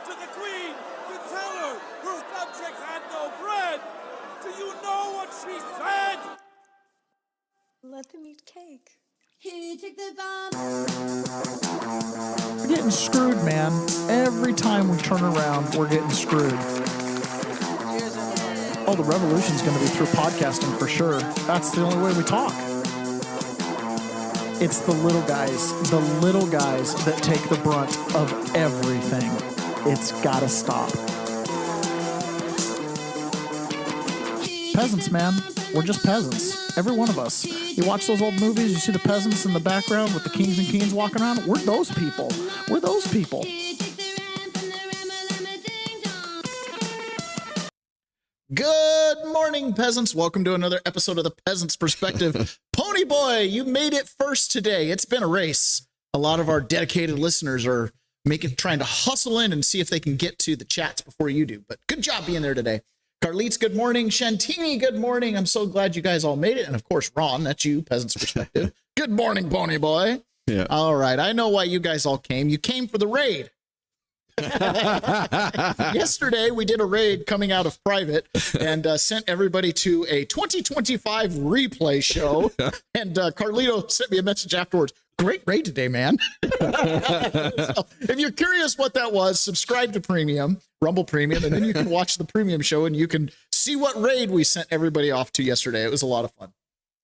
to the queen to tell her her subjects had no bread. Do you know what she said? Let them eat cake. Who took the bomb? We're getting screwed, man. Every time we turn around, we're getting screwed. Oh, the revolution's going to be through podcasting for sure. That's the only way we talk. It's the little guys that take the brunt of everything. It's got to stop. Peasants, man. We're just peasants. Every one of us. You watch those old movies, you see the peasants in the background with the kings and queens walking around. We're those people. We're those people. Good morning, peasants. Welcome to another episode of The Peasant's Perspective. Pony Boy, you made it first today. It's been a race. A lot of our dedicated listeners are trying to hustle in and see if they can get to the chats before you do. But good job being there today. Carlitos, good morning. Shantini, good morning. I'm so glad you guys all made it. And of course, Ron, that's you, Peasant's Perspective. Good morning, Pony Boy. Yeah. All right. I know why you guys all came. You came for the raid. Yesterday, we did a raid coming out of private and sent everybody to a 2025 replay show. And Carlito sent me a message afterwards. Great raid today, man. So, if you're curious what that was, subscribe to Premium, Rumble Premium, and then you can watch the Premium show and you can see what raid we sent everybody off to yesterday. It was a lot of fun.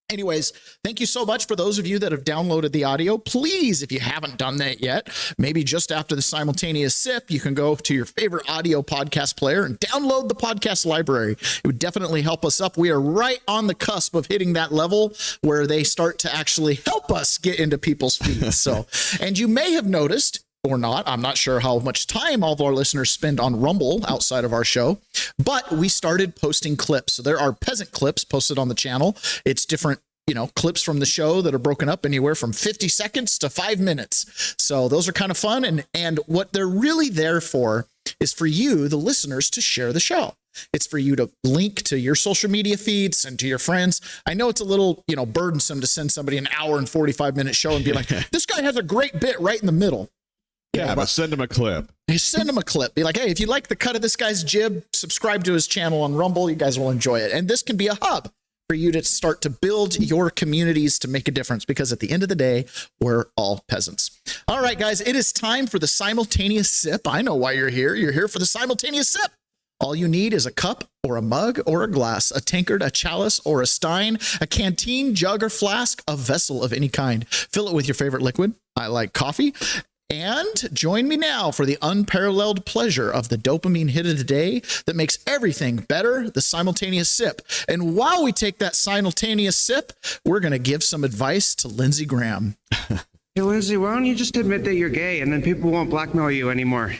Anyways, thank you so much for those of you that have downloaded the audio. Please, if you haven't done that yet, maybe just after the simultaneous sip, you can go to your favorite audio podcast player and download the podcast library. It would definitely help us up. We are right on the cusp of hitting that level where they start to actually help us get into people's feeds. So, and you may have noticed, or not, I'm not sure how much time all of our listeners spend on Rumble outside of our show, but we started posting clips. So there are peasant clips posted on the channel. It's different, clips from the show that are broken up anywhere from 50 seconds to 5 minutes. So those are kind of fun. And what they're really there for is for you, the listeners, to share the show. It's for you to link to your social media feeds and to your friends. I know it's a little, burdensome to send somebody an hour and 45-minute show and be like, this guy has a great bit right in the middle. Yeah, but send him a clip. Send him a clip. Be like, hey, if you like the cut of this guy's jib, subscribe to his channel on Rumble. You guys will enjoy it. And this can be a hub for you to start to build your communities to make a difference, because at the end of the day, we're all peasants. All right, guys, it is time for the simultaneous sip. I know why you're here. You're here for the simultaneous sip. All you need is a cup or a mug or a glass, a tankard, a chalice or a stein, a canteen, jug or flask, a vessel of any kind. Fill it with your favorite liquid. I like coffee. And join me now for the unparalleled pleasure of the dopamine hit of the day that makes everything better, the simultaneous sip. And while we take that simultaneous sip, we're going to give some advice to Lindsey Graham. Hey, Lindsey, why don't you just admit that you're gay and then people won't blackmail you anymore?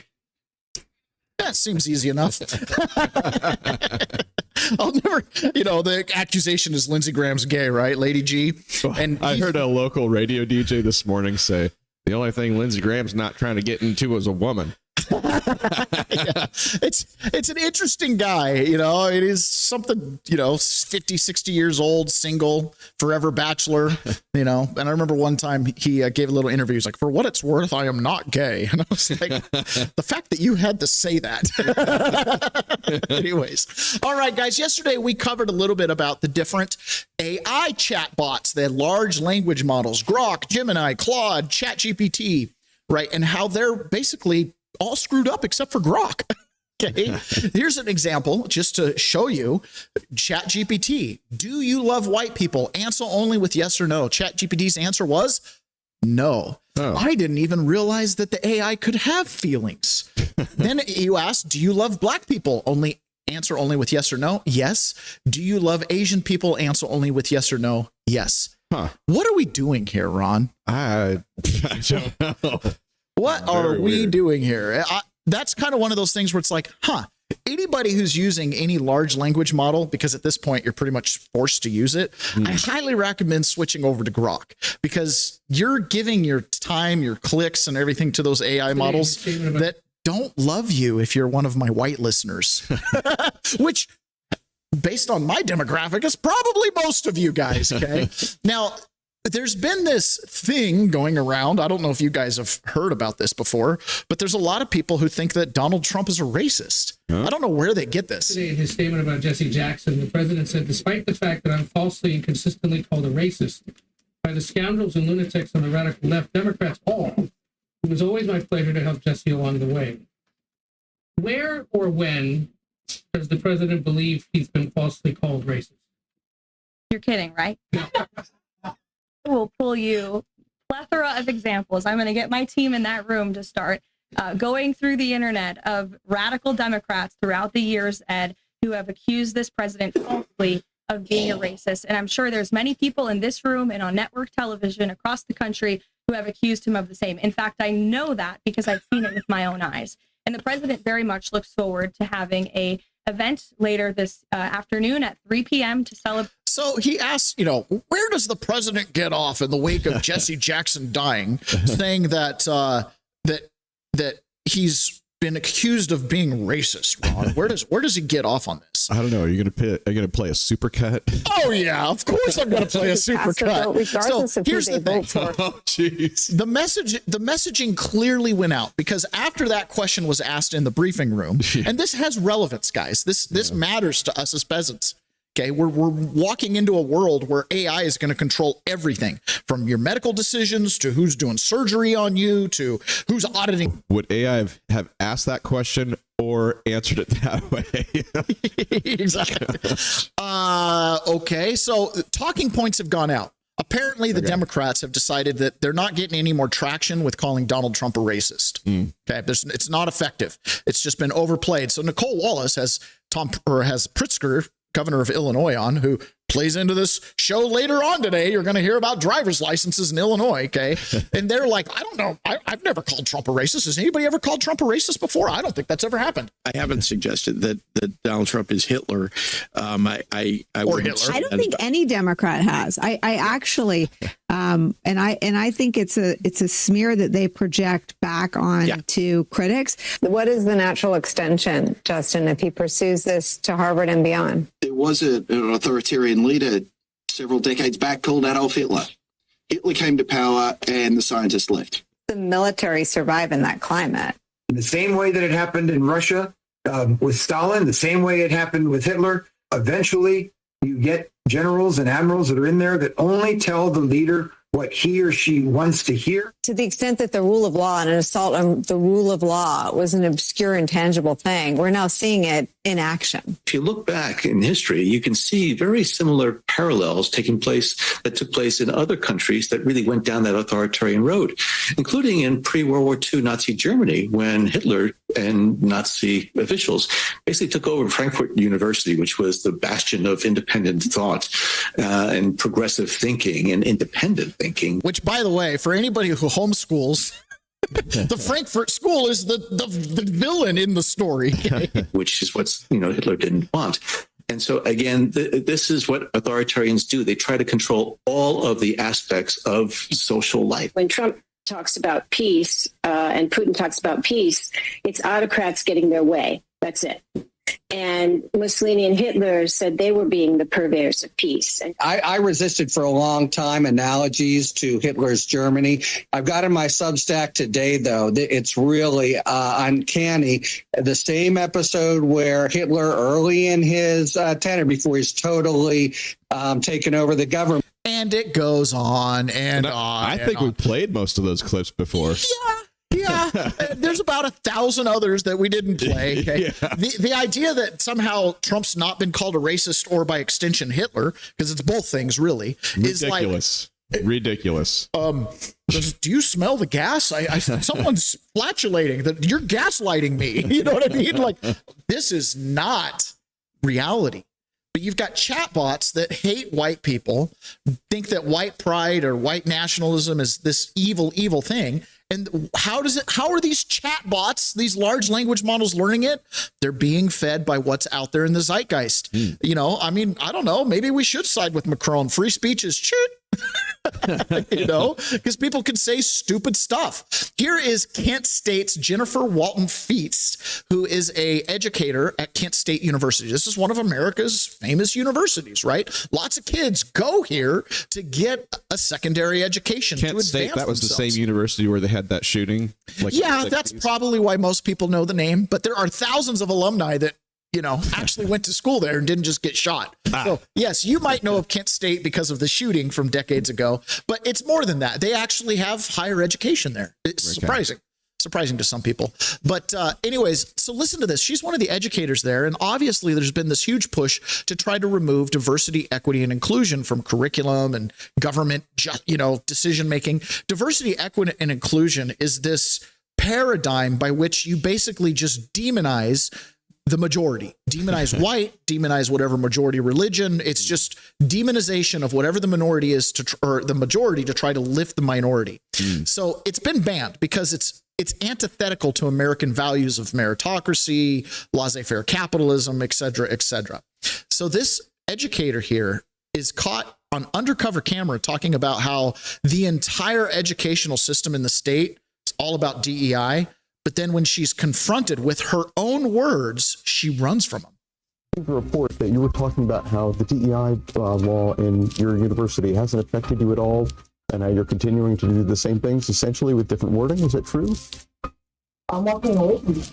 That seems easy enough. I'll never, the accusation is Lindsey Graham's gay, right, Lady G? And I heard a local radio DJ this morning say, the only thing Lindsey Graham's not trying to get into is a woman. Yeah. It's an interesting guy. It is something, 50, 60 years old, single, forever bachelor, and I remember one time he gave a little interview. He's like, for what it's worth, I am not gay. And I was like, the fact that you had to say that. Anyways. All right, guys, yesterday we covered a little bit about the different AI chatbots, the large language models, Grok, Gemini, Claude, ChatGPT, right? And how they're basically all screwed up except for Grok. Okay. Here's an example just to show you. ChatGPT. Do you love white people? Answer only with yes or no. ChatGPT's answer was no. Oh. I didn't even realize that the AI could have feelings. Then you ask, do you love black people? Answer only with yes or no. Yes. Do you love Asian people? Answer only with yes or no. Yes. Huh. What are we doing here, Ron? I don't know. What are we doing here? That's kind of one of those things where it's like, anybody who's using any large language model, because at this point you're pretty much forced to use it, I highly recommend switching over to Grok, because you're giving your time, your clicks and everything to those AI models that don't love you if you're one of my white listeners, which based on my demographic is probably most of you guys. Okay. Now, there's been this thing going around. I don't know if you guys have heard about this before, but there's a lot of people who think that Donald Trump is a racist. I don't know where they get this. Today, in his statement about Jesse Jackson, the president said, despite the fact that I'm falsely and consistently called a racist by the scoundrels and lunatics on the radical left, Democrats all, it was always my pleasure to help Jesse along the way. Where or when does the president believe he's been falsely called racist? You're kidding, right? No. We'll pull you plethora of examples. I'm going to get my team in that room to start going through the internet of radical Democrats throughout the years, Ed, who have accused this president falsely of being a racist. And I'm sure there's many people in this room and on network television across the country who have accused him of the same. In fact, I know that because I've seen it with my own eyes. And the president very much looks forward to having a event later this afternoon at 3 p.m. to celebrate. So he asks, where does the president get off in the wake of Jesse Jackson dying, saying that that he's been accused of being racist, Ron? Where does he get off on this? I don't know. Are you gonna play a supercut? Oh yeah, of course I'm gonna play a supercut. Regardless of who here's they the thing. vote for. Oh jeez. The messaging clearly went out because after that question was asked in the briefing room, and this has relevance, guys. This matters to us as peasants. Okay, we're walking into a world where AI is going to control everything from your medical decisions to who's doing surgery on you to who's auditing. Would AI have asked that question or answered it that way? Exactly. Okay, so talking points have gone out. Apparently, the Democrats have decided that they're not getting any more traction with calling Donald Trump a racist. Okay, it's not effective. It's just been overplayed. So Nicole Wallace has Pritzker, governor of Illinois, on, who plays into this show later on today. You're going to hear about driver's licenses in Illinois, okay? And they're like, I don't know. I've never called Trump a racist. Has anybody ever called Trump a racist before? I don't think that's ever happened. I haven't suggested that Donald Trump is Hitler. I don't think any Democrat has. I actually, and I think it's a smear that they project back on to critics. What is the natural extension, Justin, if he pursues this to Harvard and beyond? There was an authoritarian leader several decades back called Adolf Hitler. Hitler came to power and the scientists left. The military survive in that climate. In the same way that it happened in Russia with Stalin, the same way it happened with Hitler, eventually you get generals and admirals that are in there that only tell the leader what he or she wants to hear. To the extent that the rule of law and an assault on the rule of law was an obscure, intangible thing, we're now seeing it in action. If you look back in history, you can see very similar parallels that took place in other countries that really went down that authoritarian road, including in pre-World War II Nazi Germany, when Hitler and Nazi officials basically took over Frankfurt University, which was the bastion of independent thought and progressive thinking and independent thinking. Which, by the way, for anybody who homeschools, the Frankfurt School is the villain in the story. Which is what Hitler didn't want. And so, again, this is what authoritarians do. They try to control all of the aspects of social life. When Trump talks about peace and Putin talks about peace, it's autocrats getting their way. That's it. And Mussolini and Hitler said they were being the purveyors of peace. I resisted for a long time analogies to Hitler's Germany. I've got in my Substack today, though, it's really uncanny. The same episode where Hitler, early in his tenure, before he's totally taken over the government. And it goes on and on. I think we played most of those clips before. Yeah, there's about 1,000 others that we didn't play. Okay? Yeah. The idea that somehow Trump's not been called a racist or by extension Hitler, because it's both things really, is ridiculous. Ridiculous. Do you smell the gas? Someone's flatulating. That you're gaslighting me. You know what I mean? Like, this is not reality. But you've got chatbots that hate white people, think that white pride or white nationalism is this evil, evil thing. And how are these chatbots, these large language models, learning it? They're being fed by what's out there in the zeitgeist. I mean, I don't know. Maybe we should side with Macron. Free speech is shit. You know, because people can say stupid stuff. Here is Kent State's Jennifer Walton Feast, who is a educator at Kent State University. This is one of America's famous universities, right? Lots of kids go here to get a secondary education. Kent State, that was the same university where they had that shooting. Like yeah, that's probably why most people know the name, but there are thousands of alumni that, you know, actually went to school there and didn't just get shot. So yes, you might know of Kent State because of the shooting from decades ago, but it's more than that. They actually have higher education there. It's surprising to some people. But anyways, so listen to this. She's one of the educators there. And obviously there's been this huge push to try to remove diversity, equity, and inclusion from curriculum and government, you know, decision-making. Diversity, equity, and inclusion is this paradigm by which you basically just demonize the majority, demonize white, demonize whatever majority religion. It's just demonization of whatever the minority is or the majority to try to lift the minority. So it's been banned because it's antithetical to American values of meritocracy, laissez-faire capitalism, et cetera, et cetera. So this educator here is caught on undercover camera talking about how the entire educational system in the state is all about DEI. But then when she's confronted with her own words, she runs from them. The report that you were talking about how the DEI law in your university hasn't affected you at all, and you're continuing to do the same things essentially with different wording. Is that true? I'm walking away from you.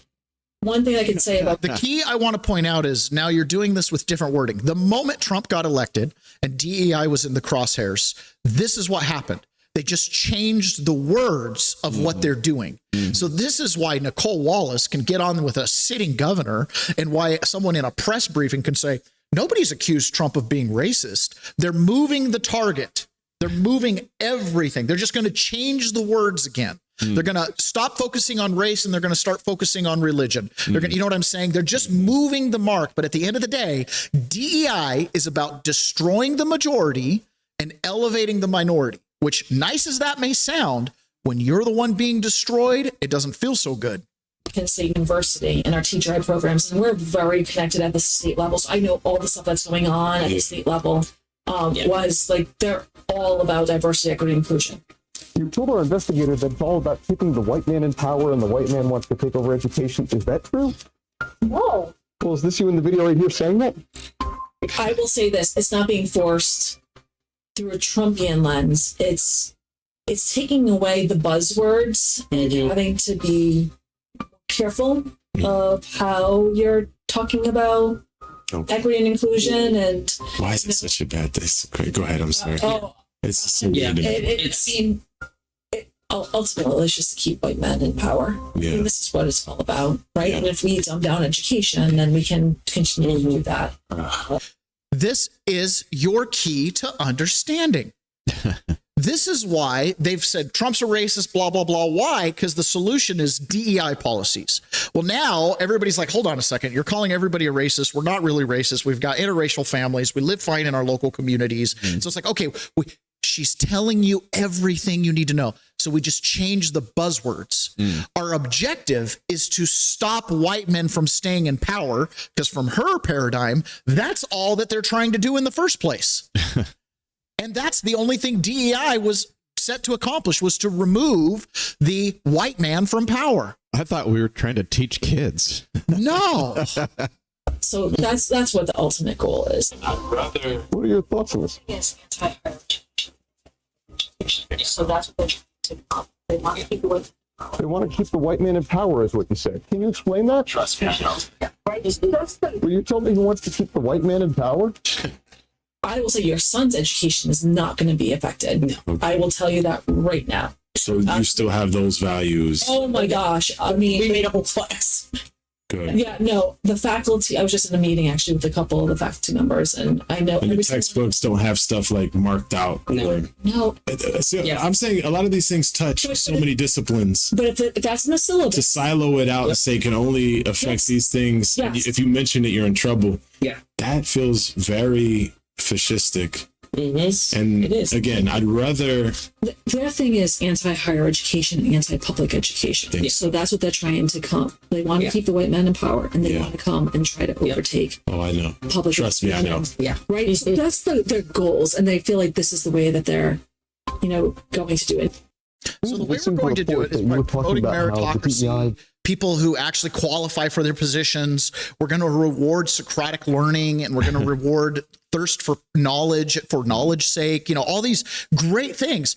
One thing I can say about the key I want to point out is now you're doing this with different wording. The moment Trump got elected and DEI was in the crosshairs, this is what happened. They just changed the words of what they're doing. So this is why Nicole Wallace can get on with a sitting governor and why someone in a press briefing can say, nobody's accused Trump of being racist. They're moving the target. They're moving everything. They're just going to change the words again. They're going to stop focusing on race and they're going to start focusing on religion. They're going to, you know what I'm saying? They're just moving the mark. But at the end of the day, DEI is about destroying the majority and elevating the minority. Which, nice as that may sound, when you're the one being destroyed, it doesn't feel so good. Kent State University and our teacher ed programs, and we're very connected at the state level. So I know all the stuff that's going on at the state level was like they're all about diversity, equity, and inclusion. You told our investigators that it's all about keeping the white man in power and the white man wants to take over education. Is that true? No. Well, is this you in the video right here saying that? I will say this: it's not being forced through a Trumpian lens. It's taking away the buzzwords and having to be careful of how you're talking about equity and inclusion. And why is it such a bad thing? Go ahead. I'm sorry. It's so ultimately, let's just keep white men in power. Yeah. And this is what it's all about, right? And if we dumb down education, then we can continue to do that. This is your key to understanding. This is why they've said Trump's a racist, blah, blah, blah. Why? Because the solution is DEI policies. Well, now everybody's like, hold on a second. You're calling everybody a racist. We're not really racist. We've got interracial families. We live fine in our local communities. So it's like, okay, she's telling you everything you need to know. So we just change the buzzwords. Our objective is to stop white men from staying in power, because from her paradigm, that's all that they're trying to do in the first place. And that's the only thing DEI was set to accomplish, was to remove the white man from power. I thought we were trying to teach kids. No. So that's what the ultimate goal is. What are your thoughts on this? Yes, so that's what they want to keep away. They want to keep the white man in power, is what you said. Can you explain that? Trust me. Will you tell me who wants to keep the white man in power? I will say your son's education is not going to be affected. I will tell you that right now. So you still have those values. Oh my gosh. I mean, we made a whole class. Good. Yeah, no, the faculty, I was just in a meeting actually with a couple of the faculty members, and I know. And the textbooks don't have stuff like marked out. No. So I'm saying a lot of these things touch so many disciplines. But if that's in the syllabus. To silo it out and say can only affect these things. If you mention it, you're in trouble. Yeah. That feels very fascistic And again, I'd rather. Their thing is anti-higher education, anti-public education. So that's what they're trying to come. They want to keep the white men in power, and they want to come and try to overtake. Oh, I know. Public Trust me, I know. Yeah. Right. So that's their goals, and they feel like this is the way that they're, going to do it. So the way we're going to do it is by promoting meritocracy. People who actually qualify for their positions. We're going to reward Socratic learning, and we're going to reward thirst for knowledge for knowledge's sake. All these great things.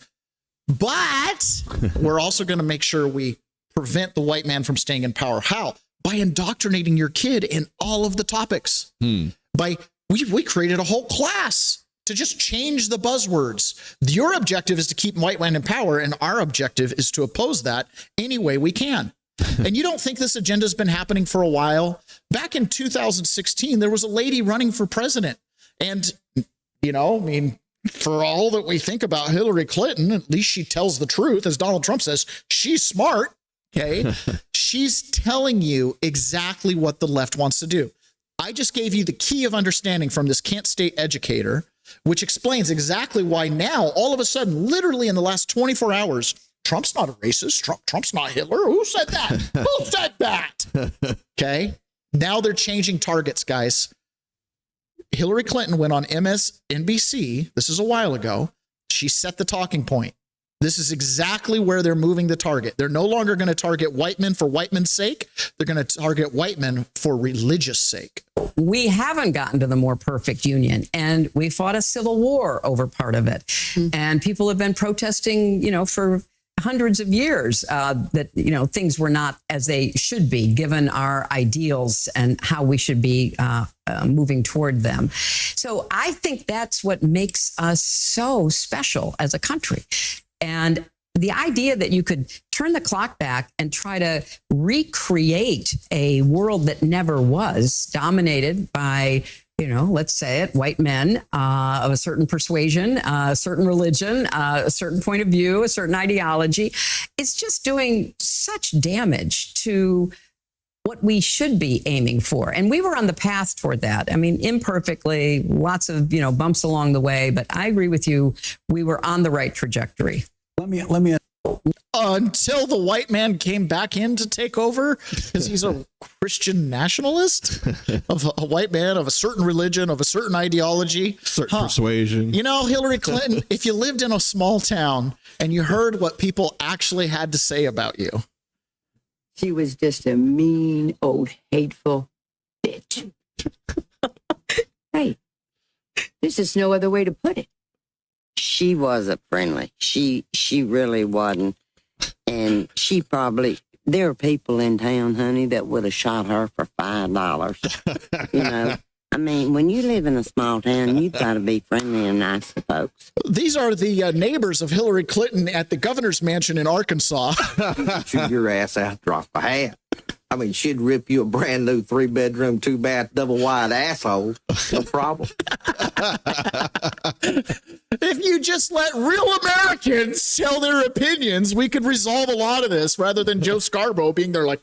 But we're also going to make sure we prevent the white man from staying in power. How? By indoctrinating your kid in all of the topics. We created a whole class to just change the buzzwords. Your objective is to keep white men in power, and our objective is to oppose that any way we can. And you don't think this agenda has been happening for a while? Back in 2016, there was a lady running for president. And, for all that we think about Hillary Clinton, at least she tells the truth. As Donald Trump says, she's smart. Okay. She's telling you exactly what the left wants to do. I just gave you the key of understanding from this Kent State educator, which explains exactly why now, all of a sudden, literally in the last 24 hours, Trump's not a racist. Trump's not Hitler. Who said that? Who said that? Okay. Now they're changing targets, guys. Hillary Clinton went on MSNBC. This is a while ago. She set the talking point. This is exactly where they're moving the target. They're no longer going to target white men for white men's sake. They're going to target white men for religious sake. We haven't gotten to the more perfect union, and we fought a civil war over part of it. And people have been protesting, for hundreds of years that, things were not as they should be given our ideals and how we should be moving toward them. So I think that's what makes us so special as a country. And the idea that you could turn the clock back and try to recreate a world that never was, dominated by, let's say it, white men of a certain persuasion, a certain religion, a certain point of view, a certain ideology, it's just doing such damage to what we should be aiming for. And we were on the path toward that. I mean, imperfectly, lots of, bumps along the way, but I agree with you. We were on the right trajectory. Let me until the white man came back in to take over, because he's a Christian nationalist, of a white man of a certain religion, of a certain ideology, certain persuasion. Hillary Clinton, if you lived in a small town and you heard what people actually had to say about you. She was just a mean, old, hateful bitch. Hey, this is no other way to put it. She wasn't friendly. She really wasn't. And there are people in town, honey, that would have shot her for $5. I mean, when you live in a small town, you've got to be friendly and nice to folks. These are the neighbors of Hillary Clinton at the governor's mansion in Arkansas. Chew your ass out, drop a hat. I mean, she'd rip you a brand new 3-bedroom, 2-bath, double wide asshole. No problem. If you just let real Americans tell their opinions, we could resolve a lot of this rather than Joe Scarborough being there like,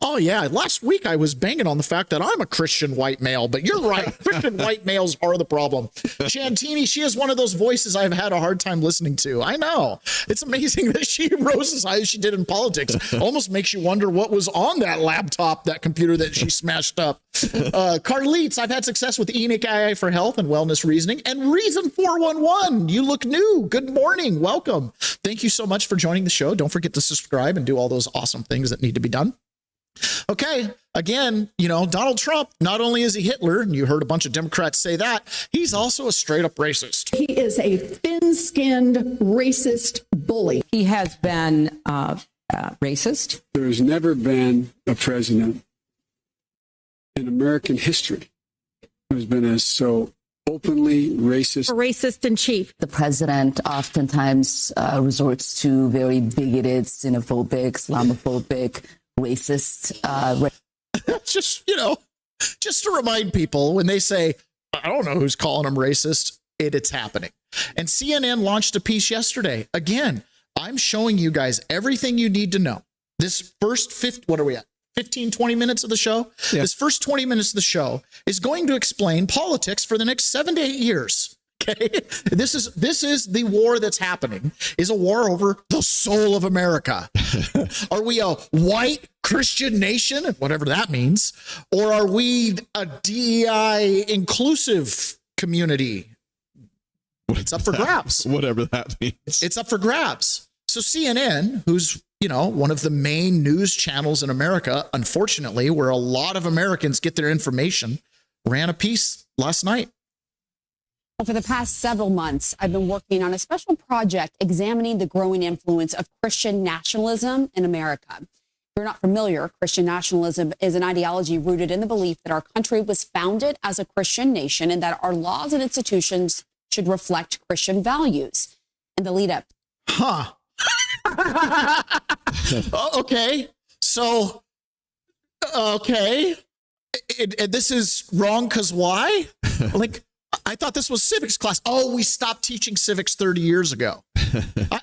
oh, yeah, last week I was banging on the fact that I'm a Christian white male, but you're right. Christian white males are the problem. Chantini, she is one of those voices I've had a hard time listening to. I know. It's amazing that she rose as high as she did in politics. Almost makes you wonder what was on that laptop, that computer that she smashed up. Carlites, I've had success with Enoch AI for health and wellness reasoning. And Reason 411, you look new. Good morning. Welcome. Thank you so much for joining the show. Don't forget to subscribe and do all those awesome things that need to be done. Okay, again, Donald Trump, not only is he Hitler, and you heard a bunch of Democrats say that, he's also a straight up racist. He is a thin-skinned racist bully. He has been racist. There has never been a president in American history who has been so openly racist. Racist in chief. The president oftentimes resorts to very bigoted, xenophobic, Islamophobic, racist. Just to remind people, when they say, I don't know who's calling them racist, it's happening. And CNN launched a piece yesterday. Again, I'm showing you guys everything you need to know. This first 15, 20 minutes of the show? Yeah. This first 20 minutes of the show is going to explain politics for the next 7 to 8 years. Okay, this is the war that's happening. Is a war over the soul of America. Are we a white Christian nation, whatever that means, or are we a DEI inclusive community? It's up for grabs. Whatever that means. It's up for grabs. So CNN, who's one of the main news channels in America, unfortunately, where a lot of Americans get their information, ran a piece last night. For the past several months, I've been working on a special project examining the growing influence of Christian nationalism in America. If you're not familiar, Christian nationalism is an ideology rooted in the belief that our country was founded as a Christian nation and that our laws and institutions should reflect Christian values. In the lead up. Huh. Okay. So, okay. This is wrong because why? Like, I thought this was civics class. Oh, we stopped teaching civics 30 years ago.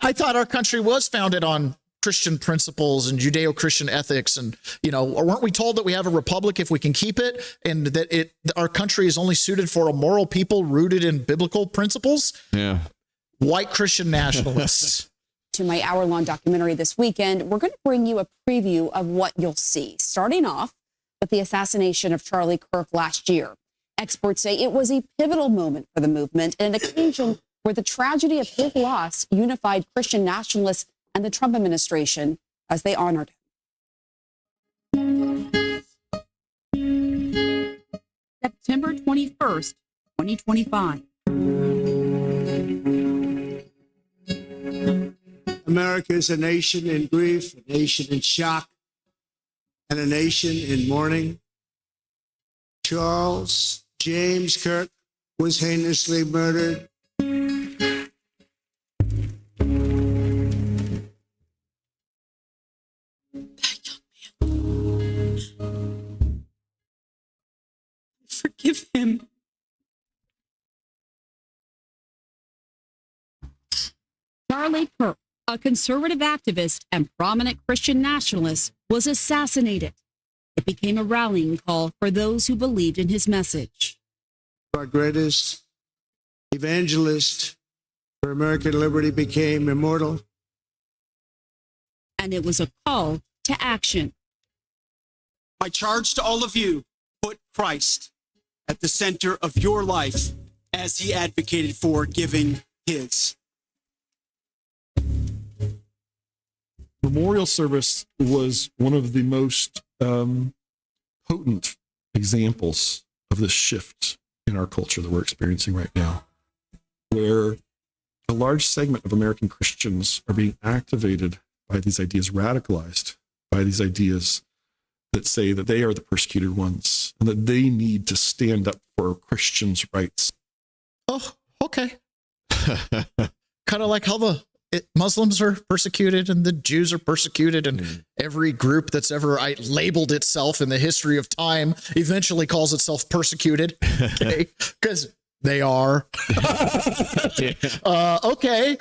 I thought our country was founded on Christian principles and Judeo-Christian ethics. And, weren't we told that we have a republic if we can keep it, and that our country is only suited for a moral people rooted in biblical principles? Yeah. White Christian nationalists. To my hour-long documentary this weekend, we're going to bring you a preview of what you'll see, starting off with the assassination of Charlie Kirk last year. Experts say it was a pivotal moment for the movement and an occasion where the tragedy of his loss unified Christian nationalists and the Trump administration as they honored him. September 21st, 2025. America is a nation in grief, a nation in shock, and a nation in mourning. Charles James Kirk was heinously murdered. Forgive him. Charlie Kirk, a conservative activist and prominent Christian nationalist, was assassinated. It became a rallying call for those who believed in his message. Our greatest evangelist for American liberty became immortal. And it was a call to action. My charge to all of you, put Christ at the center of your life as he advocated for giving his. Memorial service was one of the most potent examples of this shift in our culture that we're experiencing right now, where a large segment of American Christians are being activated by these ideas, radicalized by these ideas that say that they are the persecuted ones and that they need to stand up for Christians' rights. Oh, okay. Kind of like how Muslims are persecuted and the Jews are persecuted, and every group that's ever labeled itself in the history of time eventually calls itself persecuted. Okay, because they are. Okay.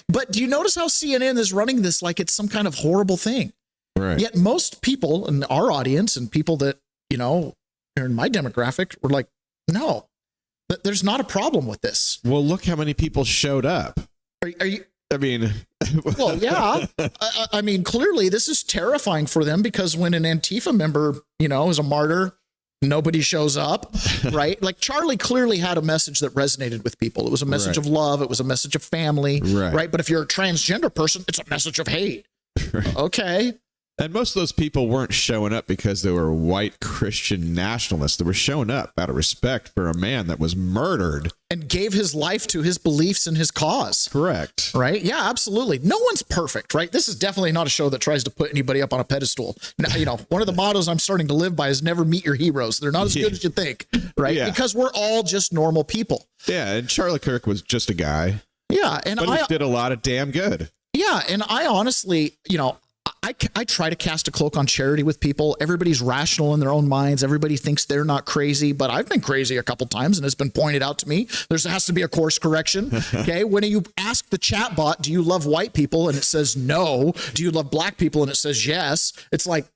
But do you notice how CNN is running this like it's some kind of horrible thing? Right. Yet most people in our audience and people that, are in my demographic were like, no, there's not a problem with this. Well, look how many people showed up. Are you? I mean, well, yeah. I mean, clearly this is terrifying for them, because when an Antifa member, is a martyr, nobody shows up, right? Like Charlie clearly had a message that resonated with people. It was a message of love. It was a message of family, right? But if you're a transgender person, it's a message of hate. Right. Okay. And most of those people weren't showing up because they were white Christian nationalists. They were showing up out of respect for a man that was murdered and gave his life to his beliefs and his cause. Correct. Right? Yeah, absolutely. No one's perfect, right? This is definitely not a show that tries to put anybody up on a pedestal. Now, one of the mottos I'm starting to live by is never meet your heroes. They're not as good as you think, right? Yeah. Because we're all just normal people. Yeah, and Charlie Kirk was just a guy. Yeah, and but he did a lot of damn good. Yeah, and I honestly, I try to cast a cloak on charity with people. Everybody's rational in their own minds. Everybody thinks they're not crazy, but I've been crazy a couple times, and it's been pointed out to me. There has to be a course correction. Okay. When you ask the chatbot, do you love white people? And it says no. Do you love black people? And it says yes. It's like,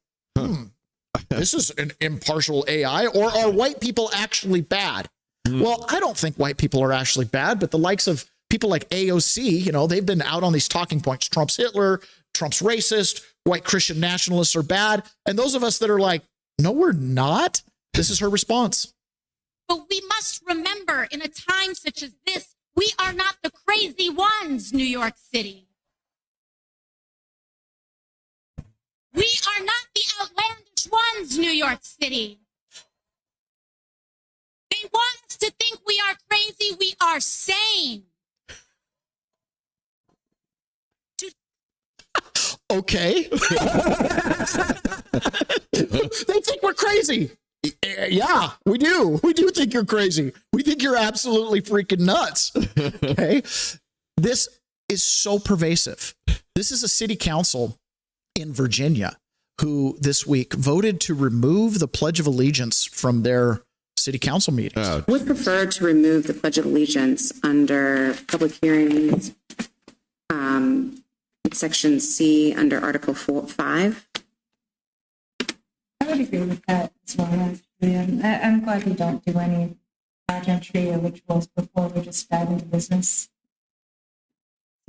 this is an impartial AI, or are white people actually bad? Well, I don't think white people are actually bad, but the likes of people like AOC, they've been out on these talking points. Trump's Hitler, Trump's racist, white Christian nationalists are bad. And those of us that are like, no, we're not. This is her response. But we must remember, in a time such as this, we are not the crazy ones, New York City. We are not the outlandish ones, New York City. They want us to think we are crazy. We are sane. Okay. They think we're crazy. Yeah, we do. We do think you're crazy. We think you're absolutely freaking nuts. Okay. This is so pervasive. This is a city council in Virginia who this week voted to remove the Pledge of Allegiance from their city council meetings. Would prefer to remove the Pledge of Allegiance under public hearings, Section C under Article 5. I would agree with that as well. I'm glad we don't do any pageantry or rituals before we just dive into business.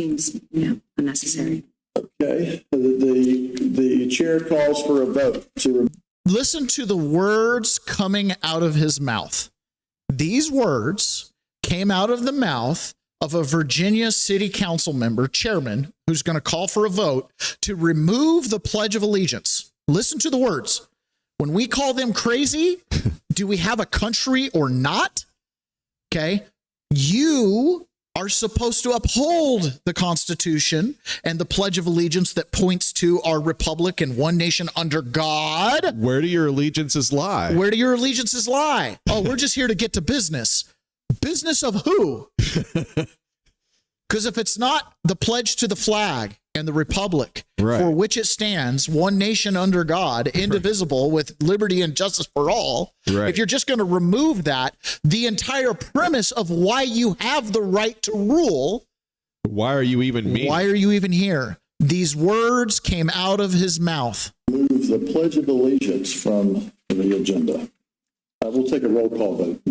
Seems unnecessary. Okay. The chair calls for a vote to listen to the words coming out of his mouth. These words came out of the mouth of a Virginia city council member, chairman, who's going to call for a vote to remove the Pledge of Allegiance. Listen to the words. When we call them crazy, do we have a country or not? Okay. You are supposed to uphold the Constitution and the Pledge of Allegiance that points to our republic and one nation under God. Where do your allegiances lie? Where do your allegiances lie? Oh, we're just here to get to business. Business of who? Because if it's not the pledge to the flag and the republic for which it stands, one nation under God, indivisible, with liberty and justice for all, if you're just going to remove that, the entire premise of why you have the right to rule, why are you even me? Why are you even here? These words came out of his mouth. Move the Pledge of Allegiance from the agenda. I will take a roll call vote.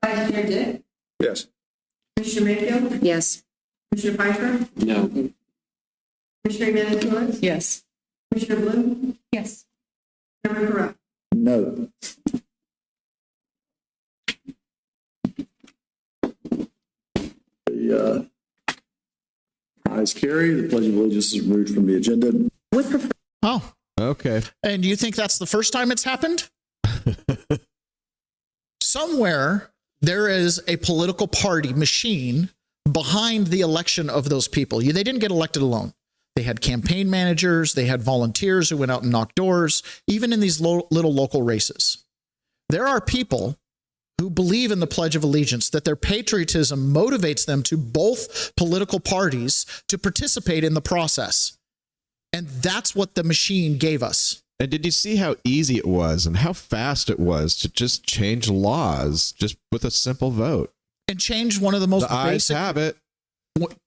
Vice Chair Dick? Yes. Commissioner Mayfield? Yes. Commissioner Pfeiffer? No. Commissioner Manitoulin? Yes. Commissioner Bloom? Yes. Chairman Corrupt? No. The ayes carry. The Pledge of Allegiance is removed from the agenda. Oh, okay. And do you think that's the first time it's happened? Somewhere there is a political party machine behind the election of those people. They didn't get elected alone. They had campaign managers. They had volunteers who went out and knocked doors, even in these little local races. There are people who believe in the Pledge of Allegiance, that their patriotism motivates them to both political parties to participate in the process. And that's what the machine gave us. And did you see how easy it was and how fast it was to just change laws just with a simple vote? And change one of the most basic. Have it.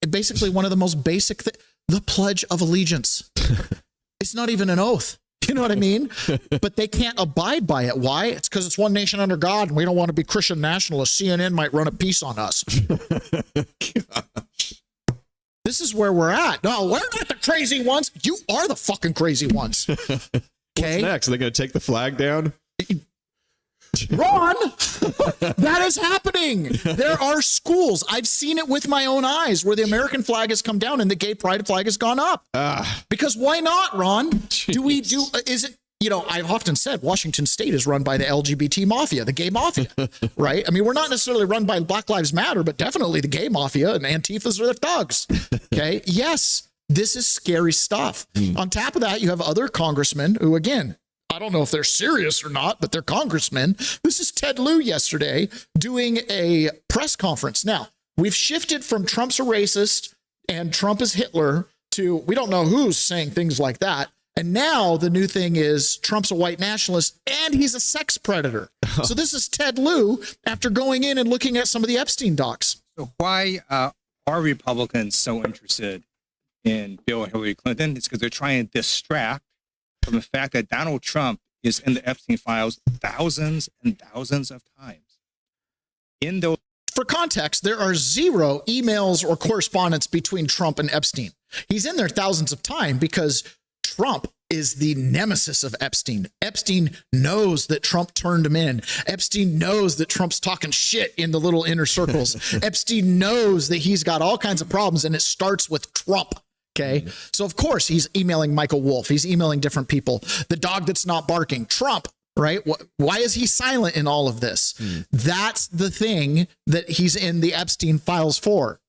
Basically, one of the most basic the Pledge of Allegiance. It's not even an oath. You know what I mean? But they can't abide by it. Why? It's because it's one nation under God, and we don't want to be Christian nationalists. CNN might run a piece on us. This is where we're at. No, we're not the crazy ones. You are the fucking crazy ones. Okay. What's next? Are they going to take the flag down? Ron, that is happening. There are schools. I've seen it with my own eyes where the American flag has come down and the gay pride flag has gone up. Because why not, Ron? Is it, I've often said Washington State is run by the LGBT mafia, the gay mafia, right? I mean, we're not necessarily run by Black Lives Matter, but definitely the gay mafia, and Antifas are the thugs. Okay. Yes, this is scary stuff. On top of that, you have other congressmen who, again, I don't know if they're serious or not, but they're congressmen. This is Ted Lieu yesterday doing a press conference. Now, we've shifted from Trump's a racist and Trump is Hitler to we don't know who's saying things like that. And now the new thing is Trump's a white nationalist and he's a sex predator. So this is Ted Lieu after going in and looking at some of the Epstein docs. So why are Republicans so interested in Bill and Hillary Clinton? It's because they're trying to distract from the fact that Donald Trump is in the Epstein files thousands and thousands of times. In those For context, there are 0 emails or correspondence between Trump and Epstein. He's in there thousands of times because Trump is the nemesis of Epstein. Epstein knows that Trump turned him in. Epstein knows that Trump's talking shit in the little inner circles. Epstein knows that he's got all kinds of problems, and it starts with Trump. Okay. So, of course, he's emailing Michael Wolff. He's emailing different people. The dog that's not barking, Trump. Right? Why is he silent in all of this? That's the thing that he's in the Epstein files for.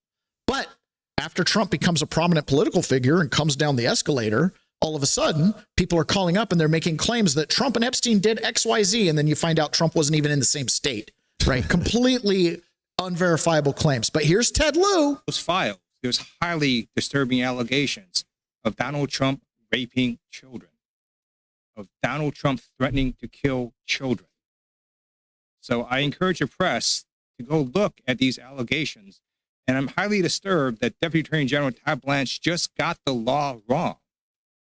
But after Trump becomes a prominent political figure and comes down the escalator, all of a sudden, people are calling up and they're making claims that Trump and Epstein did X, Y, Z. And then you find out Trump wasn't even in the same state. Right? Completely unverifiable claims. But here's Ted Lieu. those files, there's highly disturbing allegations of Donald Trump raping children, of Donald Trump threatening to kill children. So I encourage the press to go look at these allegations. And I'm highly disturbed that Deputy Attorney General Todd Blanche just got the law wrong.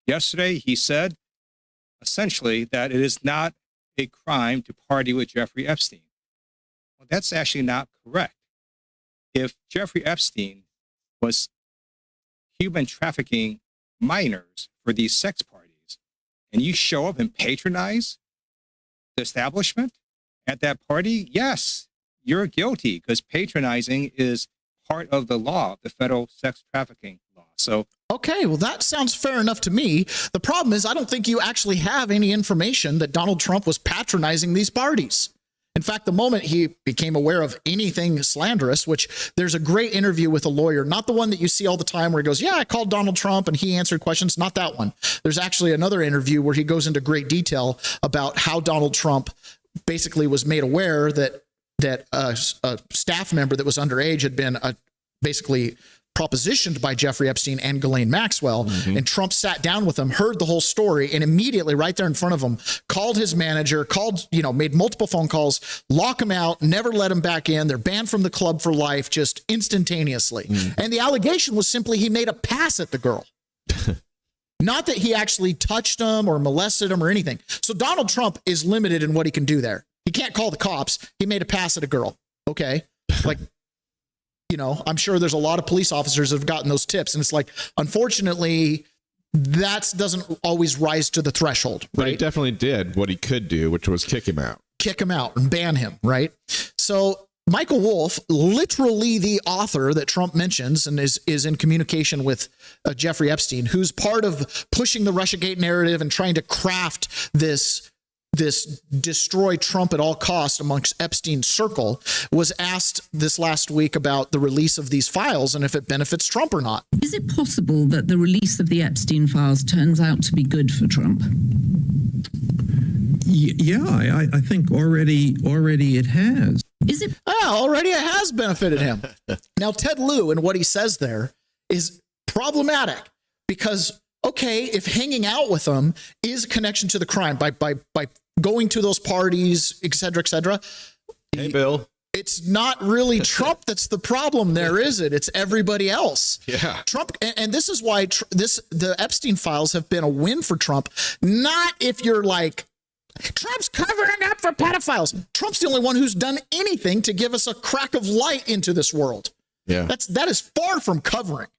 Yesterday, he said, essentially, that it is not a crime to party with Jeffrey Epstein. Well, that's actually not correct. If Jeffrey Epstein was human trafficking minors for these sex parties, and you show up and patronize the establishment at that party, yes, you're guilty, because patronizing is part of the law, the federal sex trafficking law. So, okay, well, that sounds fair enough to me. The problem is I don't think you actually have any information that Donald Trump was patronizing these parties. In fact, the moment he became aware of anything slanderous, which there's a great interview with a lawyer, not the one that you see all the time where he goes, yeah, I called Donald Trump and he answered questions, not that one. There's actually another interview where he goes into great detail about how Donald Trump basically was made aware that a staff member that was underage had been basically propositioned by Jeffrey Epstein and Ghislaine Maxwell. And Trump sat down with him, heard the whole story, and immediately right there in front of him, called his manager, made multiple phone calls, lock him out, never let him back in. They're banned from the club for life, just instantaneously. And the allegation was simply he made a pass at the girl. Not that he actually touched him or molested him or anything. So Donald Trump is limited in what he can do there. He can't call the cops. He made a pass at a girl. Okay. Like, I'm sure there's a lot of police officers that have gotten those tips. And it's like, unfortunately, that doesn't always rise to the threshold. But he definitely did what he could do, which was kick him out. Kick him out and ban him, right? So Michael Wolff, literally the author that Trump mentions and is in communication with Jeffrey Epstein, who's part of pushing the Russiagate narrative and trying to craft this destroy Trump at all costs amongst Epstein's circle, was asked this last week about the release of these files and if it benefits Trump or not. Is it possible that the release of the Epstein files turns out to be good for Trump? Yeah, I think already it has. Is it? Already it has benefited him. Now, Ted Lieu and what he says there is problematic because, okay, if hanging out with them is a connection to the crime by going to those parties, et cetera, hey, Bill. It's not really Trump that's the problem there, is it? It's everybody else. Yeah. Trump, and this is why the Epstein files have been a win for Trump. Not if you're like, Trump's covering up for pedophiles. Trump's the only one who's done anything to give us a crack of light into this world. Yeah. That is far from covering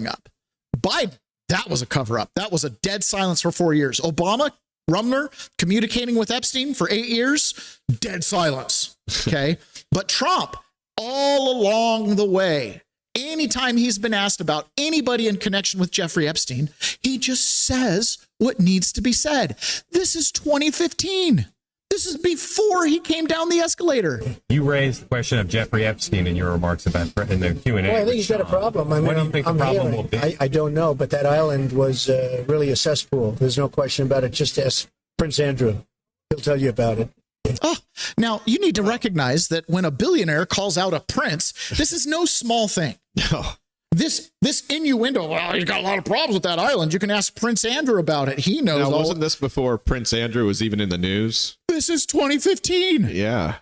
up. Biden, that was a cover up. That was a dead silence for 4 years. Obama, Rumner, communicating with Epstein for 8 years, dead silence. Okay. But Trump, all along the way, anytime he's been asked about anybody in connection with Jeffrey Epstein, he just says what needs to be said. This is 2015. This is before he came down the escalator. You raised the question of Jeffrey Epstein in your remarks about in the Q&A. Well, I think he's got a problem. What do you think the problem will be? I don't know, but that island was really a cesspool. There's no question about it. Just ask Prince Andrew. He'll tell you about it. Oh, now you need to recognize that when a billionaire calls out a prince, this is no small thing. No. This innuendo, well, he's got a lot of problems with that island. You can ask Prince Andrew about it. He knows. Now, wasn't this before Prince Andrew was even in the news? This is 2015. Yeah.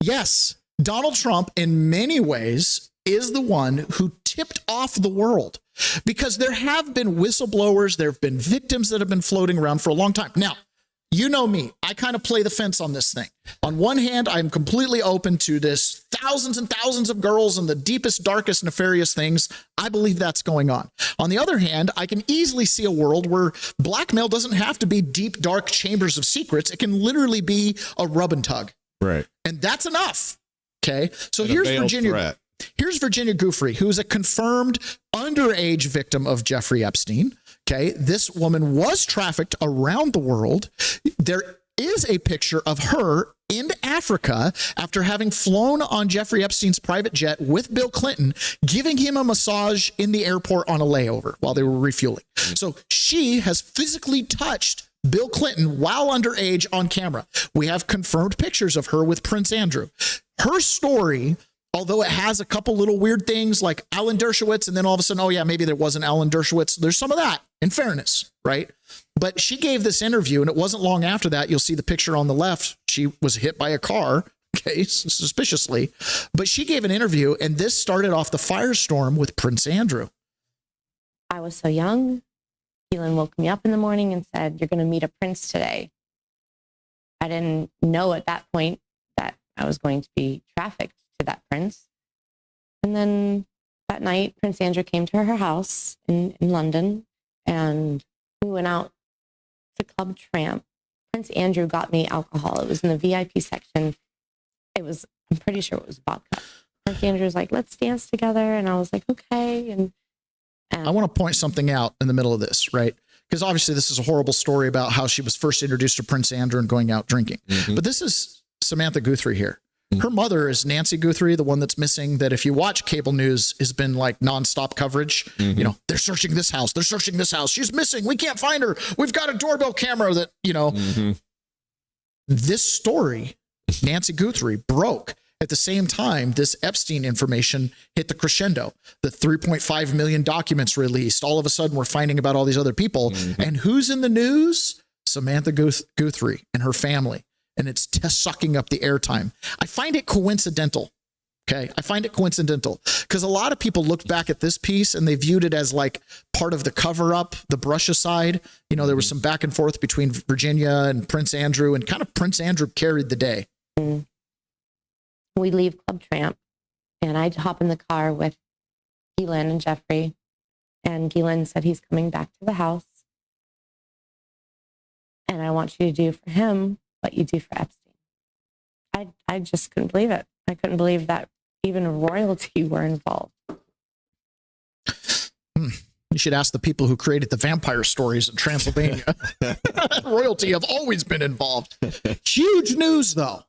Yes. Donald Trump, in many ways, is the one who tipped off the world, because there have been whistleblowers, there have been victims that have been floating around for a long time. Now, you know me, I kind of play the fence on this thing. On one hand, I'm completely open to this thousands and thousands of girls and the deepest, darkest, nefarious things. I believe that's going on. On the other hand, I can easily see a world where blackmail doesn't have to be deep, dark chambers of secrets. It can literally be a rub and tug. Right. And that's enough. Okay. So And a here's veiled Virginia. threat. Here's Virginia Giuffre, who's a confirmed underage victim of Jeffrey Epstein. Okay. This woman was trafficked around the world. There is a picture of her in Africa after having flown on Jeffrey Epstein's private jet with Bill Clinton, giving him a massage in the airport on a layover while they were refueling. So she has physically touched Bill Clinton while underage on camera. We have confirmed pictures of her with Prince Andrew. Her story, although it has a couple little weird things like Alan Dershowitz, and then all of a sudden, oh yeah, maybe there wasn't Alan Dershowitz. There's some of that, in fairness, right? But she gave this interview, and it wasn't long after that. You'll see the picture on the left. She was hit by a car, okay, suspiciously. But she gave an interview, and this started off the firestorm with Prince Andrew. I was so young. Keelan woke me up in the morning and said, "You're going to meet a prince today." I didn't know at that point that I was going to be trafficked to that prince. And then that night, Prince Andrew came to her house in London, and we went out to Club Tramp. Prince Andrew got me alcohol. It was in the VIP section. I'm pretty sure it was vodka. Prince Andrew was like, "Let's dance together." And I was like, okay. And I want to point something out in the middle of this, right? Because obviously this is a horrible story about how she was first introduced to Prince Andrew and going out drinking. Mm-hmm. But this is Samantha Guthrie here. Her mother is Nancy Guthrie, the one that's missing, that if you watch cable news has been like nonstop coverage. Mm-hmm. You know, they're searching this house. They're searching this house. She's missing. We can't find her. We've got a doorbell camera that, you know, this story, Nancy Guthrie broke at the same time this Epstein information hit the crescendo. The 3.5 million documents released. All of a sudden, we're finding about all these other people. Mm-hmm. And who's in the news? Samantha Guthrie and her family. And it's sucking up the airtime. I find it coincidental. Okay. I find it coincidental because a lot of people looked back at this piece and they viewed it as like part of the cover up, the brush aside. You know, there was some back and forth between Virginia and Prince Andrew, and kind of Prince Andrew carried the day. We leave Club Tramp, and I hop in the car with Keelan and Jeffrey, and Keelan said he's coming back to the house, and I want you to do for him what you do for Epstein. I just couldn't believe it. I couldn't believe that even royalty were involved. You should ask the people who created the vampire stories in Transylvania. Royalty have always been involved. Huge news, though.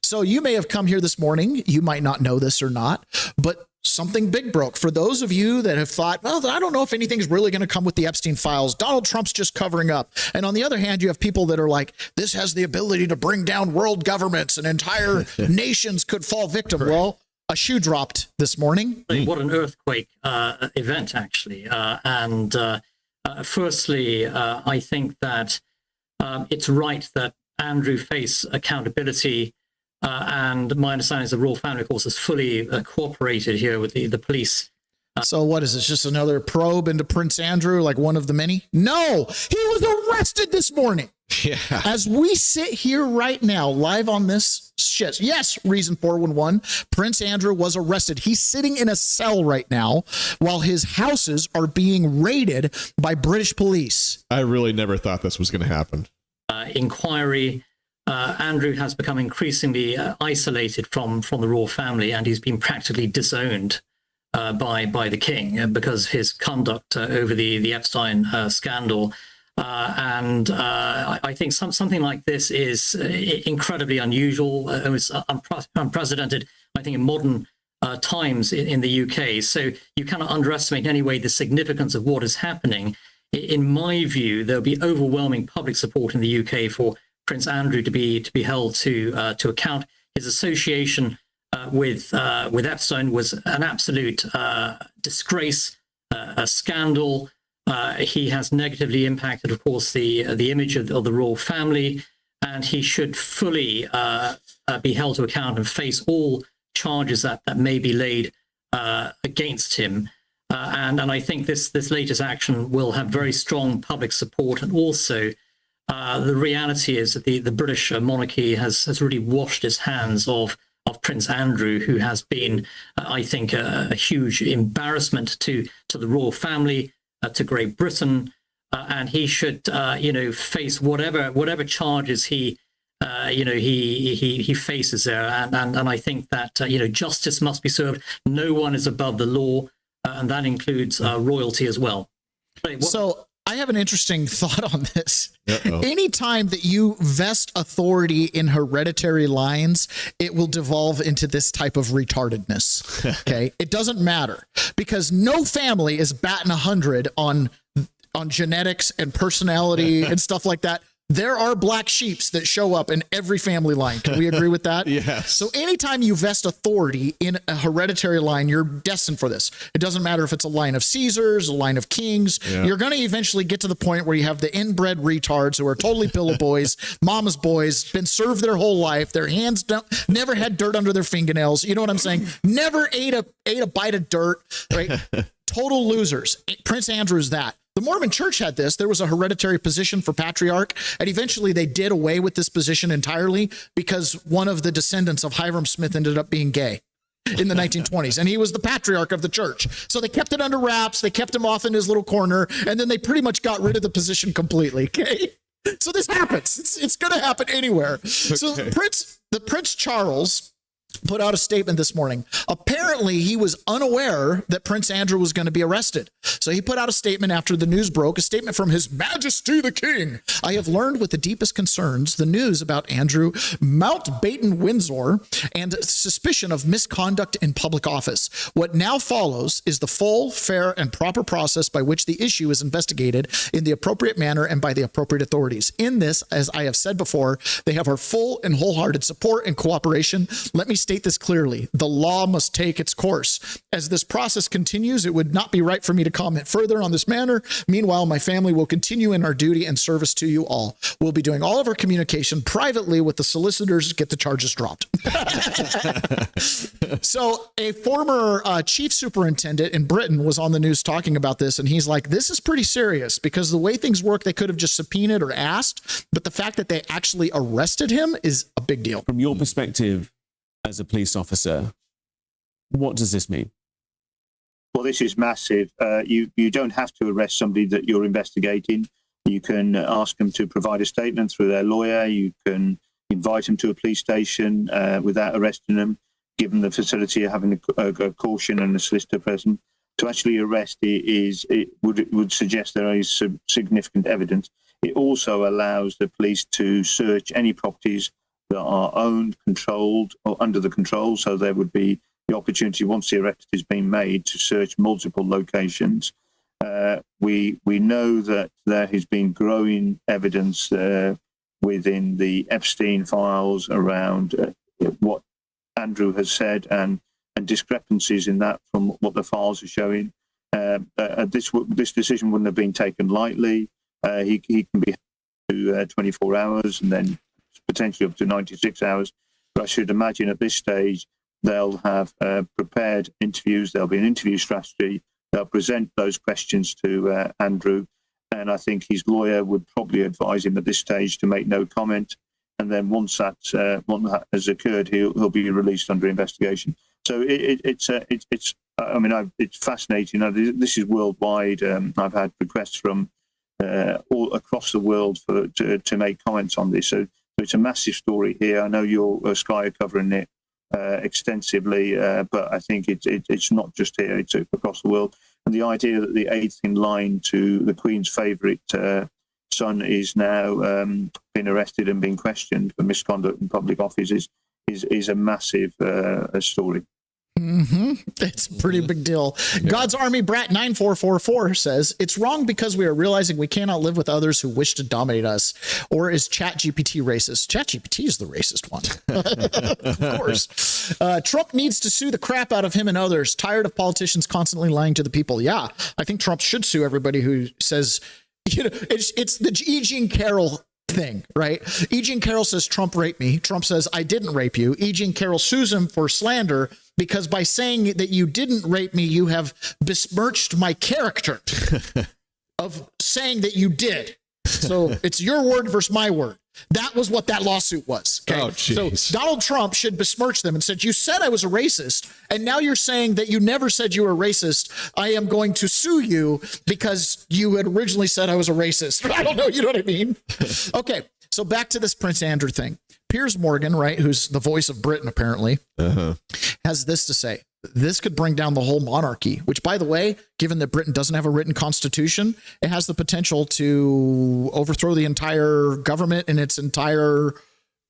So you may have come here this morning. You might not know this or not, but something big broke. For those of you that have thought, well, I don't know if anything's really going to come with the Epstein files. Donald Trump's just covering up. And on the other hand, you have people that are like, this has the ability to bring down world governments and entire nations could fall victim. Right. Well, a shoe dropped this morning. What an earthquake event, actually. Firstly, I think that it's right that Andrew face accountability. And my understanding is the royal family, of course, has fully cooperated here with the police. So what is this? Just another probe into Prince Andrew, like one of the many? No, he was arrested this morning. Yeah. As we sit here right now, live on this shit. Yes, Reason 411. Prince Andrew was arrested. He's sitting in a cell right now while his houses are being raided by British police. I really never thought this was going to happen. Inquiry. Andrew has become increasingly isolated from the royal family, and he's been practically disowned by the king because of his conduct over the Epstein scandal. I think something like this is incredibly unusual. It was unprecedented, I think, in modern times in the UK. So you cannot underestimate in any way the significance of what is happening. In my view, there'll be overwhelming public support in the UK for Prince Andrew to be held to account. His association with Epstein was an absolute disgrace, a scandal. He has negatively impacted, of course, the image of the royal family, and he should fully be held to account and face all charges that may be laid against him. And I think this latest action will have very strong public support. And also, the reality is that the British monarchy has really washed its hands of Prince Andrew, who has been, I think, a huge embarrassment to the royal family, to Great Britain, and he should, face whatever charges he faces there. And I think that justice must be served. No one is above the law, and that includes royalty as well. So I have an interesting thought on this. Uh-oh. Anytime that you vest authority in hereditary lines, it will devolve into this type of retardedness. Okay. It doesn't matter, because no family is batting 100 on genetics and personality and stuff like that. There are black sheeps that show up in every family line. Can we agree with that? Yes. So anytime you vest authority in a hereditary line, you're destined for this. It doesn't matter if it's a line of Caesars, a line of kings. Yeah. You're going to eventually get to the point where you have the inbred retards who are totally pillow boys, mama's boys, been served their whole life. Their hands never had dirt under their fingernails. You know what I'm saying? Never ate a bite of dirt, right? Total losers. Prince Andrew is that. The Mormon Church had this. There was a hereditary position for patriarch, and eventually they did away with this position entirely because one of the descendants of Hiram Smith ended up being gay in the 1920s, and he was the patriarch of the church. So they kept it under wraps. They kept him off in his little corner, and then they pretty much got rid of the position completely. Okay. So this happens. It's going to happen anywhere. Okay. So the Prince Charles put out a statement this morning. Apparently, he was unaware that Prince Andrew was going to be arrested. So he put out a statement after the news broke, a statement from His Majesty the King. I have learned with the deepest concerns the news about Andrew Mountbatten Windsor and suspicion of misconduct in public office. What now follows is the full, fair, and proper process by which the issue is investigated in the appropriate manner and by the appropriate authorities. In this, as I have said before, they have our full and wholehearted support and cooperation. Let me state this clearly. The law must take its course. As this process continues, it would not be right for me to comment further on this matter. Meanwhile, my family will continue in our duty and service to you all. We'll be doing all of our communication privately with the solicitors to get the charges dropped. So a former chief superintendent in Britain was on the news talking about this, and he's like, this is pretty serious because the way things work, they could have just subpoenaed or asked, but the fact that they actually arrested him is a big deal. From your perspective, as a police officer, what does this mean? Well, this is massive. You don't have to arrest somebody that you're investigating. You can ask them to provide a statement through their lawyer. You can invite them to a police station without arresting them, give them the facility of having a caution and a solicitor present. To actually arrest it would suggest there is significant evidence. It also allows the police to search any properties that are owned, controlled, or under the control. So there would be the opportunity, once the arrest has been made, to search multiple locations. We know that there has been growing evidence within the Epstein files around what Andrew has said and discrepancies in that from what the files are showing. This decision wouldn't have been taken lightly. He can be to 24 hours and then potentially up to 96 hours. But I should imagine at this stage, they'll have prepared interviews. There'll be an interview strategy. They'll present those questions to Andrew. And I think his lawyer would probably advise him at this stage to make no comment. And then once that has occurred, he'll be released under investigation. So it's fascinating. This is worldwide. I've had requests from all across the world to make comments on this. So it's a massive story here. I know your Sky are covering it extensively, but I think it's not just here, it's across the world. And the idea that the eighth in line to the Queen's favourite son is now been arrested and being questioned for misconduct in public office is a massive story. Mm-hmm. It's a pretty big deal. Yeah. God's Army Brat 9444 says, it's wrong because we are realizing we cannot live with others who wish to dominate us. Or is ChatGPT racist? ChatGPT is the racist one. Of course. Trump needs to sue the crap out of him and others. Tired of politicians constantly lying to the people. Yeah, I think Trump should sue everybody who says, it's the E. Jean Carroll thing, right? E. Jean Carroll says Trump raped me. Trump says I didn't rape you. E. Jean Carroll sues him for slander. because by saying that you didn't rape me, you have besmirched my character of saying that you did. So it's your word versus my word. That was what that lawsuit was. Okay. Oh, so Donald Trump should besmirch them and said, you said I was a racist, and now you're saying that you never said you were a racist. I am going to sue you because you had originally said I was a racist. I don't know. You know what I mean? Okay. So back to this Prince Andrew thing. Piers Morgan, right, who's the voice of Britain, apparently, has this to say. This could bring down the whole monarchy, which, by the way, given that Britain doesn't have a written constitution, it has the potential to overthrow the entire government and its entire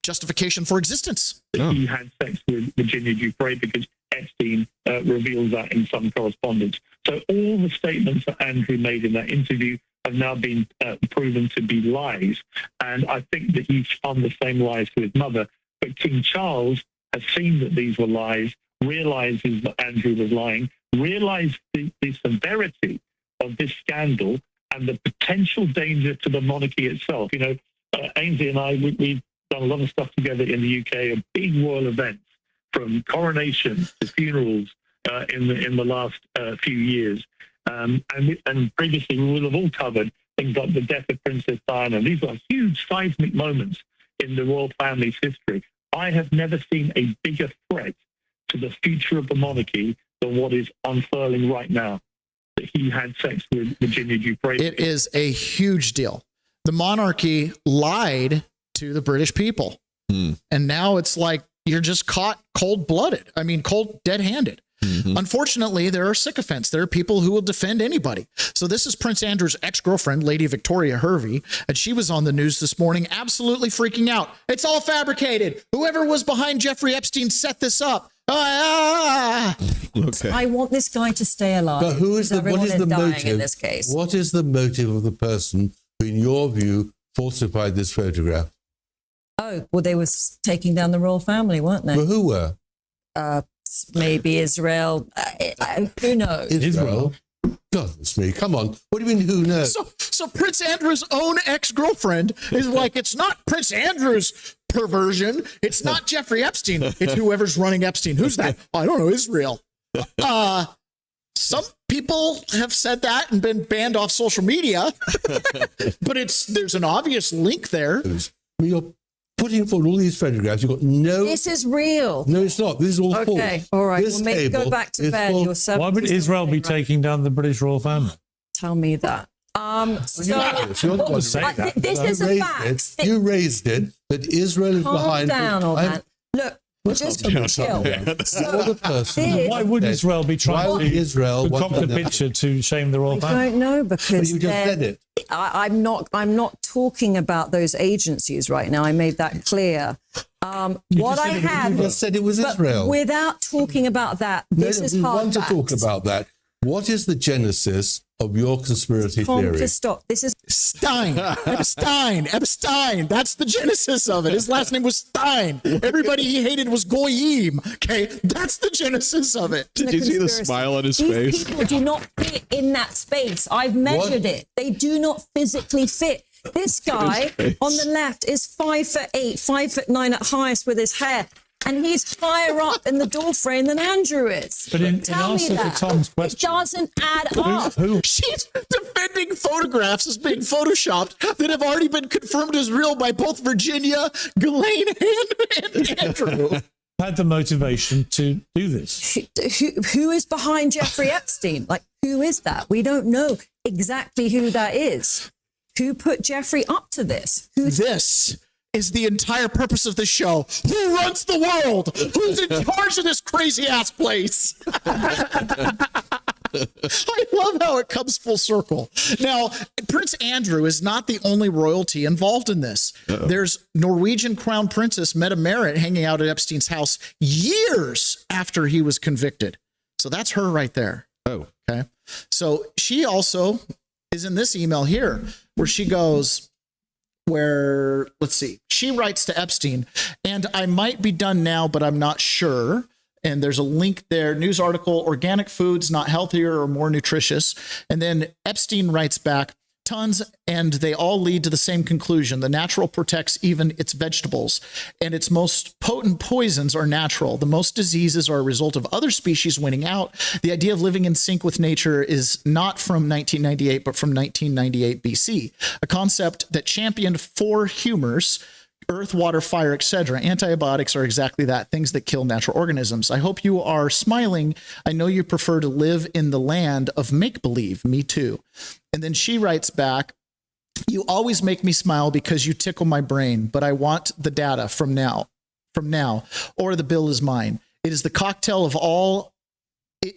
justification for existence. He had sex with Virginia Giuffre because Epstein reveals that in some correspondence. So all the statements that Andrew made in that interview have now been proven to be lies. And I think that he spun the same lies to his mother. But King Charles has seen that these were lies, realizes that Andrew was lying, realized the severity of this scandal and the potential danger to the monarchy itself. You know, Ainsley and I, we've done a lot of stuff together in the UK, a big royal events, from coronations to funerals in the last few years. And previously, we will have all covered things like the death of Princess Diana. These are huge seismic moments in the royal family's history. I have never seen a bigger threat to the future of the monarchy than what is unfurling right now, that he had sex with Virginia Giuffre. It is a huge deal. The monarchy lied to the British people. And now it's like you're just caught cold-blooded. I mean, dead-handed. Unfortunately, there are sycophants. There are people who will defend anybody. So this is Prince Andrew's ex-girlfriend, Lady Victoria Hervey, and she was on the news this morning absolutely freaking out. It's all fabricated. Whoever was behind Jeffrey Epstein set this up. Okay. I want this guy to stay alive. But what is the motive in this case? What is the motive of the person who, in your view, falsified this photograph? Oh, well, they were taking down the royal family, weren't they? Well, who were? Maybe Israel. Who knows? Israel? Goodness me, come on. What do you mean, who knows? So Prince Andrew's own ex-girlfriend is like, it's not Prince Andrew's perversion. It's not Jeffrey Epstein. It's whoever's running Epstein. Who's that? I don't know, Israel. Some people have said that and been banned off social media, but there's an obvious link there. You're putting forward all these photographs. You've got no... This is real. No, it's not. This is all false. Okay, all right. Well, maybe go back to bed. Why would Israel be taking down the British royal family? Tell me that. This is a fact. You raised it, that Israel is behind... Calm down on that. Look, just chill. Why would Israel be trying to concoct a picture to shame the royal family? I don't know, because you just said it. I'm not talking about those agencies right now. I made that clear. What I had... You just said it was Israel. Without talking about that, this is hard want fact. to talk about that. What is the genesis of your conspiracy theory? Just stop. This is Epstein. That's the genesis of it. His last name was Stein. Everybody he hated was Goyim. Okay, that's the genesis of it. Did you see the smile on his face? These people do not fit in that space. I've measured it. They do not physically fit. This guy on the left is 5'8", 5'9" at highest with his hair. And he's higher up in the door frame than Andrew is. But in answer to Tom's question, it doesn't add up. She's defending photographs as being photoshopped that have already been confirmed as real by both Virginia, Ghislaine, and Andrew. Had the motivation to do this. Who is behind Jeffrey Epstein? Like, who is that? We don't know exactly who that is. Who put Jeffrey up to this? This is the entire purpose of the show. Who runs the world? Who's in charge of this crazy ass place? I love how it comes full circle. Now, Prince Andrew is not the only royalty involved in this. There's Norwegian Crown Princess Mette Merritt hanging out at Epstein's house years after he was convicted. So that's her right there. Oh, okay. So she also is in this email here where she goes, let's see, she writes to Epstein, and I might be done now, but I'm not sure. And there's a link there, news article, organic foods, not healthier or more nutritious. And then Epstein writes back, tons, and they all lead to the same conclusion. The natural protects even its vegetables, and its most potent poisons are natural. The most diseases are a result of other species winning out. The idea of living in sync with nature is not from 1998, but from 1998 BC, a concept that championed four humors: earth, water, fire, etc. Antibiotics are exactly that, things that kill natural organisms. I hope you are smiling. I know you prefer to live in the land of make-believe. Me too. And then she writes back, you always make me smile because you tickle my brain, but I want the data from now, or the bill is mine. It is the cocktail of all the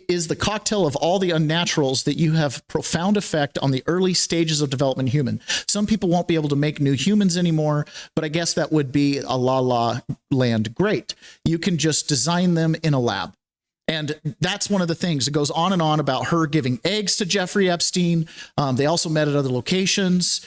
unnaturals that you have profound effect on the early stages of development human. Some people won't be able to make new humans anymore, but I guess that would be a la land great. You can just design them in a lab. And that's one of the things. It goes on and on about her giving eggs to Jeffrey Epstein. They also met at other locations.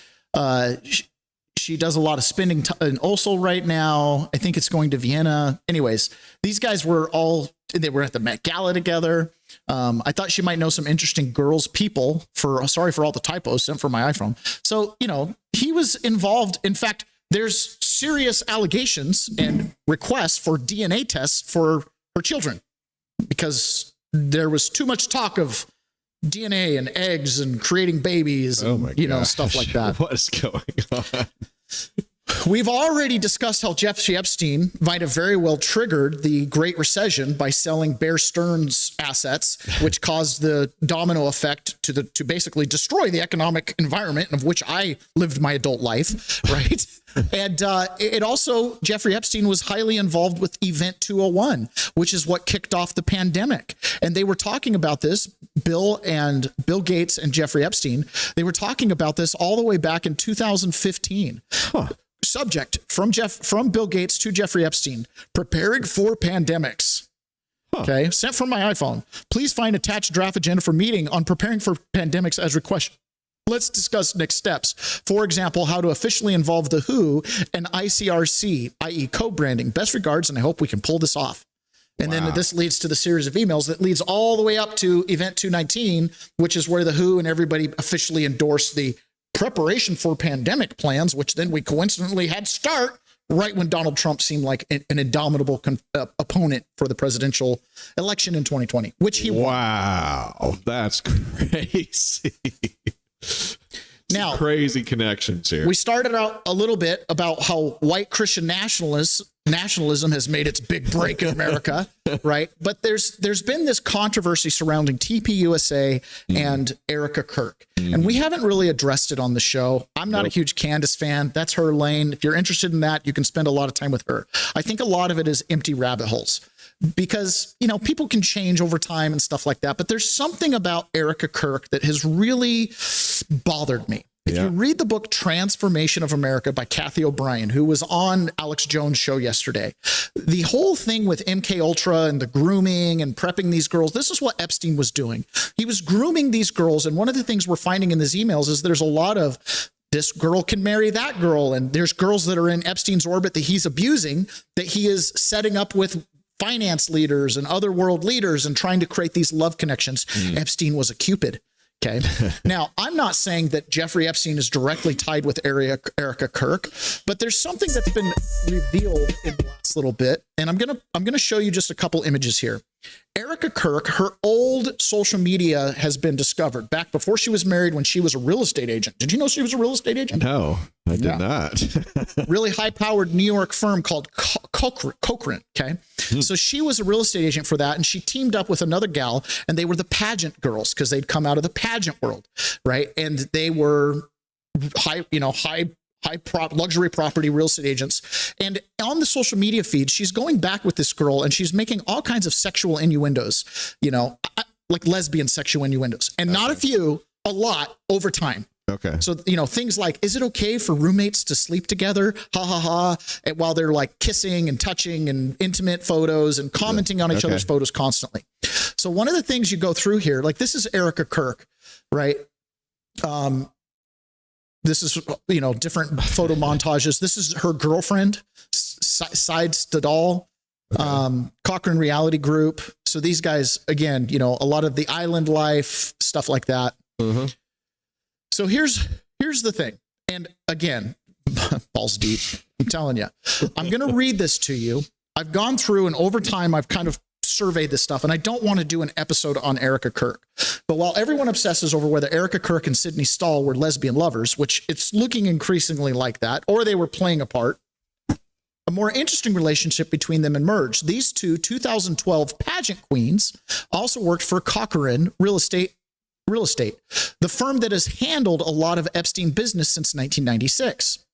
She does a lot of spending in Oslo right now. I think it's going to Vienna. Anyways, these guys were at the Met Gala together. I thought she might know some interesting people. Sorry for all the typos sent from my iPhone. So, he was involved. In fact, there's serious allegations and requests for DNA tests for her children because there was too much talk of DNA and eggs and creating babies and, stuff like that. What is going on? We've already discussed how Jeffrey Epstein might have very well triggered the Great Recession by selling Bear Stearns assets, which caused the domino effect to basically destroy the economic environment of which I lived my adult life, right? And it also, Jeffrey Epstein was highly involved with Event 201, which is what kicked off the pandemic. And they were talking about this, Bill Gates and Jeffrey Epstein, they were talking about this all the way back in 2015. Huh. Subject from Bill Gates to Jeffrey Epstein, preparing for pandemics. Huh. Okay, sent from my iPhone. Please find attached draft agenda for meeting on preparing for pandemics as requested. Let's discuss next steps. For example, how to officially involve the WHO and ICRC, i.e. co-branding. Best regards, and I hope we can pull this off. And then this leads to the series of emails that leads all the way up to Event 219, which is where the WHO and everybody officially endorsed the preparation for pandemic plans, which then we coincidentally had start right when Donald Trump seemed like an indomitable opponent for the presidential election in 2020, which he won. Wow, that's crazy. Now, crazy connections here. We started out a little bit about how white Christian nationalism has made its big break in America, right? But there's been this controversy surrounding TPUSA and Erica Kirk, and we haven't really addressed it on the show. I'm not a huge Candace fan. That's her lane. If you're interested in that, you can spend a lot of time with her. I think a lot of it is empty rabbit holes because, people can change over time and stuff like that. But there's something about Erica Kirk that has really bothered me. If you read the book Transformation of America by Kathy O'Brien, who was on Alex Jones' show yesterday, the whole thing with MK Ultra and the grooming and prepping these girls, this is what Epstein was doing. He was grooming these girls. And one of the things we're finding in these emails is there's a lot of this girl can marry that girl. And there's girls that are in Epstein's orbit that he's abusing, that he is setting up with finance leaders and other world leaders and trying to create these love connections. Epstein was a Cupid. Okay. Now, I'm not saying that Jeffrey Epstein is directly tied with Erica Kirk, but there's something that's been revealed in the last little bit, and I'm gonna show you just a couple images here. Erica Kirk, her old social media has been discovered back before she was married when she was a real estate agent. Did you know she was a real estate agent? No, I did not. Really high-powered New York firm called Cochrane. Okay. So she was a real estate agent for that. And she teamed up with another gal and they were the pageant girls because they'd come out of the pageant world. Right. And they were luxury property real estate agents. And on the social media feed, she's going back with this girl and she's making all kinds of sexual innuendos, like lesbian sexual innuendos, and not a few, a lot over time. Okay. So, things like, is it okay for roommates to sleep together? Ha ha ha. And while they're like kissing and touching and intimate photos and commenting on each other's photos constantly. So one of the things you go through here, like this is Erica Kirk, right? This is, different photo montages. This is her girlfriend, Side Stadal, Cochrane Reality Group. So these guys, again, a lot of the island life, stuff like that. So here's Here's the thing. And again, balls deep. I'm telling you, I'm going to read this to you. I've gone through, and over time, I've kind of surveyed this stuff, and I don't want to do an episode on Erica Kirk. But while everyone obsesses over whether Erica Kirk and Sidney Stahl were lesbian lovers, which it's looking increasingly like that, or they were playing a part, a more interesting relationship between them emerged. These two 2012 pageant queens also worked for Cochrane Real Estate, the firm that has handled a lot of Epstein business since 1996.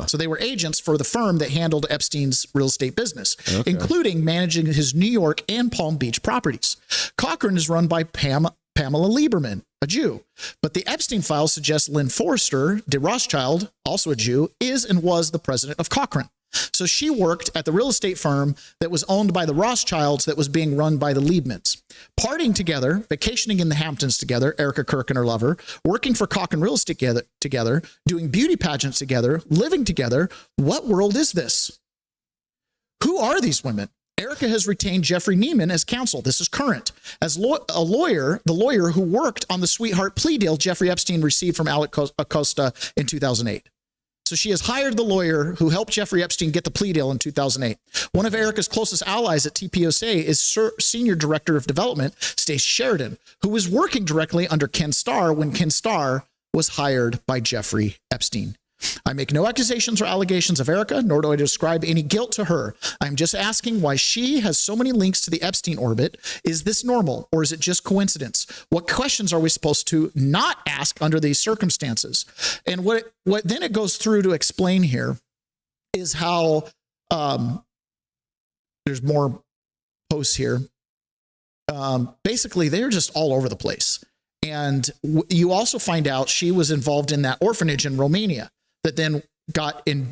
So they were agents for the firm that handled Epstein's real estate business, including managing his New York and Palm Beach properties. Cochrane is run by Pamela Lieberman, a Jew. But the Epstein files suggest Lynn Forrester de Rothschild, also a Jew, is and was the president of Cochrane. So she worked at the real estate firm that was owned by the Rothschilds that was being run by the Liebmans. Partying together, vacationing in the Hamptons together, Erica Kirk and her lover, working for Cochrane Real Estate together, doing beauty pageants together, living together. What world is this? Who are these women? Erica has retained Jeffrey Neiman as counsel. This is current. As a lawyer, the lawyer who worked on the sweetheart plea deal Jeffrey Epstein received from Alec Acosta in 2008. So she has hired the lawyer who helped Jeffrey Epstein get the plea deal in 2008. One of Erica's closest allies at TPUSA is Senior Director of Development, Stacey Sheridan, who was working directly under Ken Starr when Ken Starr was hired by Jeffrey Epstein. I make no accusations or allegations of Erica, nor do I describe any guilt to her. I'm just asking why she has so many links to the Epstein orbit. Is this normal, or is it just coincidence? What questions are we supposed to not ask under these circumstances? And what then it goes through to explain here is how there's more posts here. Basically, they're just all over the place. And you also find out she was involved in that orphanage in Romania that then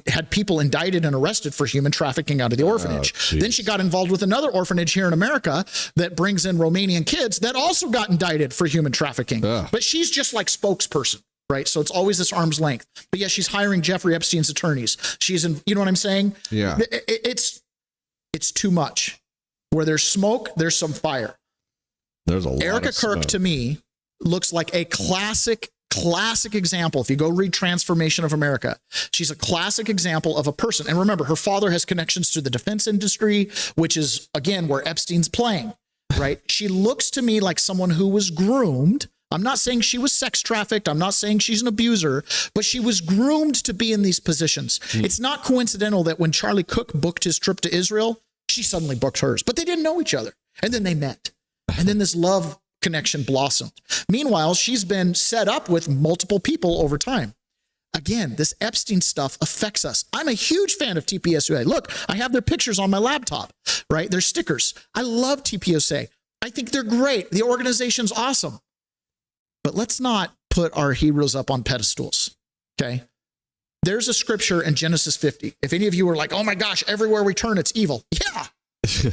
had people indicted and arrested for human trafficking out of the orphanage. Then she got involved with another orphanage here in America that brings in Romanian kids that also got indicted for human trafficking. But she's just like spokesperson, right? So it's always this arm's length. But yeah, she's hiring Jeffrey Epstein's attorneys. She's in, you know what I'm saying? Yeah. It's too much. Where there's smoke, there's some fire. There's a lot Erica of Kirk smoke. to me looks like a classic example. If you go read Transformation of America, she's a classic example of a person. And remember, her father has connections to the defense industry, which is, again, where Epstein's playing, right? She looks to me like someone who was groomed. I'm not saying she was sex trafficked. I'm not saying she's an abuser, but she was groomed to be in these positions. It's not coincidental that when Charlie Cook booked his trip to Israel, she suddenly booked hers, but they didn't know each other. And then they met. And then this love connection blossomed. Meanwhile, she's been set up with multiple people over time. Again, this Epstein stuff affects us. I'm a huge fan of TPUSA. Look, I have their pictures on my laptop, right? Their stickers. I love TPUSA. I think they're great. The organization's awesome. But let's not put our heroes up on pedestals, okay? There's a scripture in Genesis 50. If any of you are like, oh my gosh, everywhere we turn, it's evil. Yeah.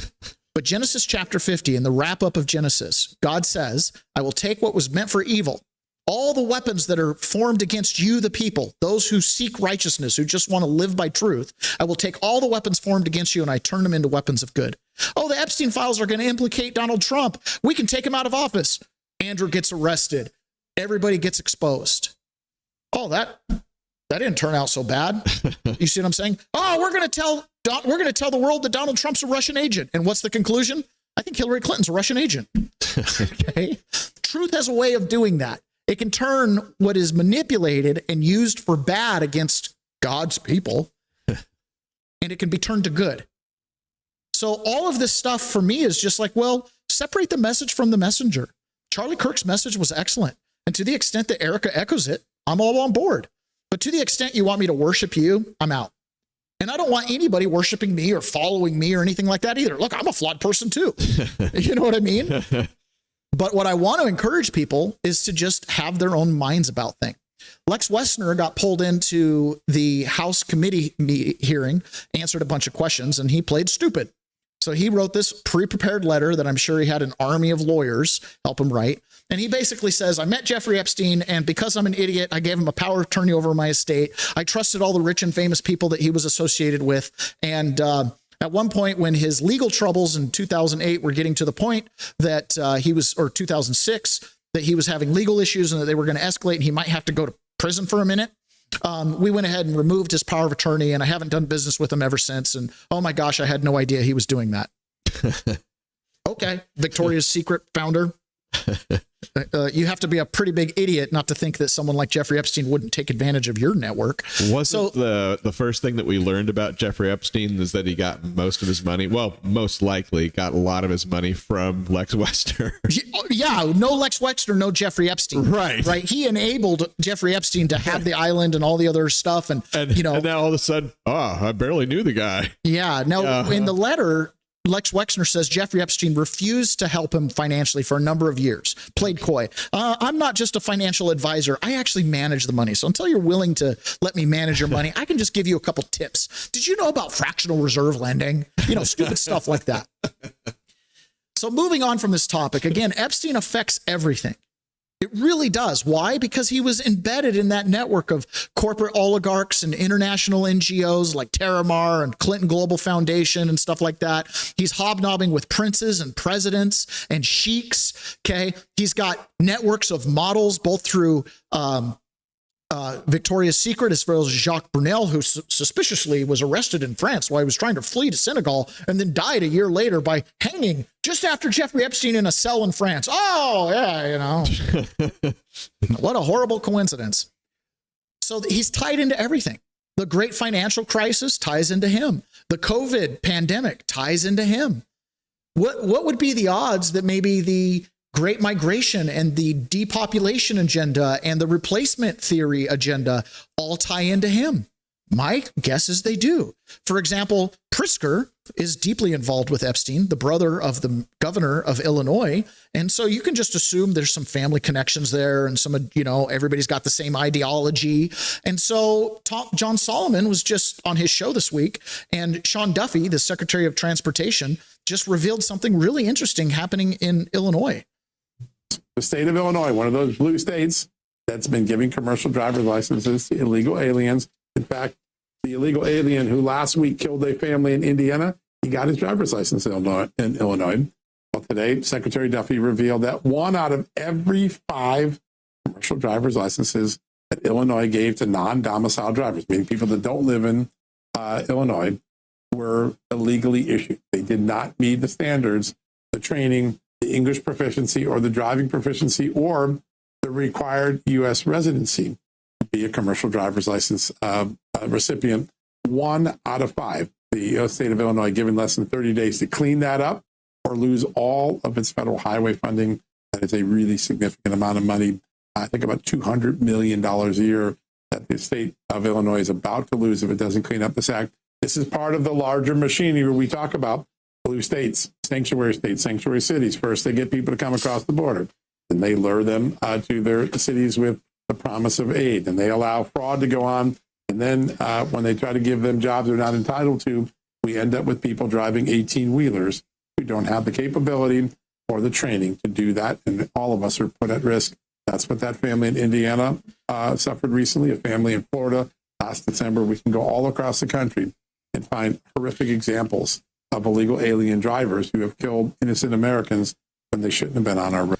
But Genesis chapter 50, in the wrap up of Genesis, God says, I will take what was meant for evil, all the weapons that are formed against you, the people, those who seek righteousness, who just want to live by truth. I will take all the weapons formed against you and I turn them into weapons of good. Oh, the Epstein files are going to implicate Donald Trump. We can take him out of office. Andrew gets arrested. Everybody gets exposed. Oh, that didn't turn out so bad. You see what I'm saying? Oh, we're going to tell the world that Donald Trump's a Russian agent. And what's the conclusion? I think Hillary Clinton's a Russian agent. Okay. Truth has a way of doing that. It can turn what is manipulated and used for bad against God's people, and it can be turned to good. So all of this stuff for me is just like, well, separate the message from the messenger. Charlie Kirk's message was excellent. And to the extent that Erica echoes it, I'm all on board. But to the extent you want me to worship you, I'm out. And I don't want anybody worshiping me or following me or anything like that either. Look, I'm a flawed person too. You know what I mean? But what I want to encourage people is to just have their own minds about things. Lex Wexner got pulled into the House committee hearing, answered a bunch of questions, and he played stupid. So he wrote this pre-prepared letter that I'm sure he had an army of lawyers help him write. And he basically says, I met Jeffrey Epstein, and because I'm an idiot, I gave him a power of attorney over my estate. I trusted all the rich and famous people that he was associated with. And at one point, when his legal troubles in 2008 were getting to the point that or 2006, that he was having legal issues and that they were going to escalate and he might have to go to prison for a minute, we went ahead and removed his power of attorney, and I haven't done business with him ever since. And oh my gosh, I had no idea he was doing that. Okay, Victoria's Secret founder. You have to be a pretty big idiot not to think that someone like Jeffrey Epstein wouldn't take advantage of your network. Wasn't the first thing that we learned about Jeffrey Epstein is that he got most of his money? Well, most likely got a lot of his money from Lex Wexner. Yeah, no Lex Wexner, no Jeffrey Epstein. Right. He enabled Jeffrey Epstein to have the island and all the other stuff, and you know, and now all of a sudden, I barely knew the guy. Yeah. Now, in the letter, Lex Wexner says Jeffrey Epstein refused to help him financially for a number of years, played coy. I'm not just a financial advisor. I actually manage the money. So until you're willing to let me manage your money, I can just give you a couple tips. Did you know about fractional reserve lending? You know, stupid stuff like that. So moving on from this topic, again, Epstein affects everything. It really does. Why? Because he was embedded in that network of corporate oligarchs and international NGOs like Terramar and Clinton Global Foundation and stuff like that. He's hobnobbing with princes and presidents and sheiks. Okay. He's got networks of models, both through Victoria's Secret, as well as Jacques Brunel, who suspiciously was arrested in France while he was trying to flee to Senegal and then died a year later by hanging just after Jeffrey Epstein in a cell in France. Oh, yeah, you know. What a horrible coincidence. So he's tied into everything. The great financial crisis ties into him. The COVID pandemic ties into him. What would be the odds that maybe the Great Migration and the depopulation agenda and the replacement theory agenda all tie into him? My guess is they do. For example, Pritzker is deeply involved with Epstein, the brother of the governor of Illinois. And so you can just assume there's some family connections there and some, you know, everybody's got the same ideology. And so John Solomon was just on his show this week, and Sean Duffy, the Secretary of Transportation, just revealed something really interesting happening in Illinois. The state of Illinois, one of those blue states that's been giving commercial driver's licenses to illegal aliens. In fact, the illegal alien who last week killed a family in Indiana, he got his driver's license in Illinois. Well, today, Secretary Duffy revealed that 1 out of every 5 commercial driver's licenses that Illinois gave to non-domiciled drivers, meaning people that don't live in Illinois, were illegally issued. They did not meet the standards, the training, the English proficiency, or the driving proficiency, or the required U.S. residency to be a commercial driver's license recipient. 1 out of 5. The state of Illinois given less than 30 days to clean that up or lose all of its federal highway funding. That is a really significant amount of money. I think about $200 million a year that the state of Illinois is about to lose if it doesn't clean up this act. This is part of the larger machinery we talk about. Blue states, sanctuary cities. First, they get people to come across the border, and they lure them to their cities with the promise of aid, and they allow fraud to go on. And then when they try to give them jobs they're not entitled to, we end up with people driving 18-wheelers who don't have the capability or the training to do that, and all of us are put at risk. That's what that family in Indiana suffered recently, a family in Florida last December. We can go all across the country and find horrific examples of illegal alien drivers who have killed innocent Americans when they shouldn't have been on our road.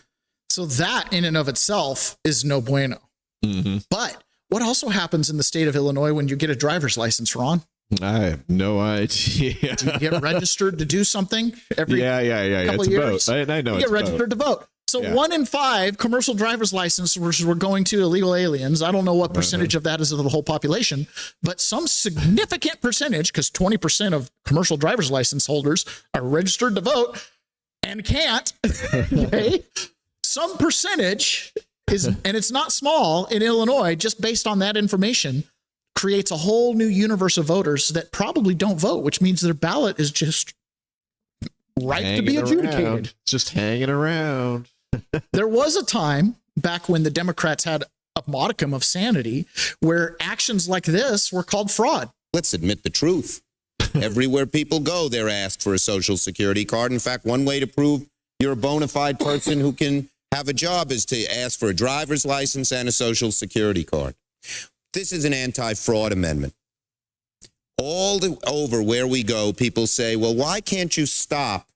So that in and of itself is no bueno. Mm-hmm. But what also happens in the state of Illinois when you get a driver's license, Ron? I have no idea. Do you get registered to do something every couple it's of years? a vote. I know you it's get registered to vote. So 1 in 5 commercial driver's licenses were going to illegal aliens. I don't know what percentage of that is of the whole population, but some significant percentage, because 20% of commercial driver's license holders are registered to vote and can't. Okay? Some percentage is, and it's not small in Illinois, just based on that information, creates a whole new universe of voters that probably don't vote, which means their ballot is just ripe to be adjudicated. Just hanging around. There was a time back when the Democrats had a modicum of sanity where actions like this were called fraud. Let's admit the truth. Everywhere people go, they're asked for a social security card. In fact, one way to prove you're a bona fide person who can have a job is to ask for a driver's license and a social security card. This is an anti-fraud amendment. All over where we go, people say, well, why can't you stop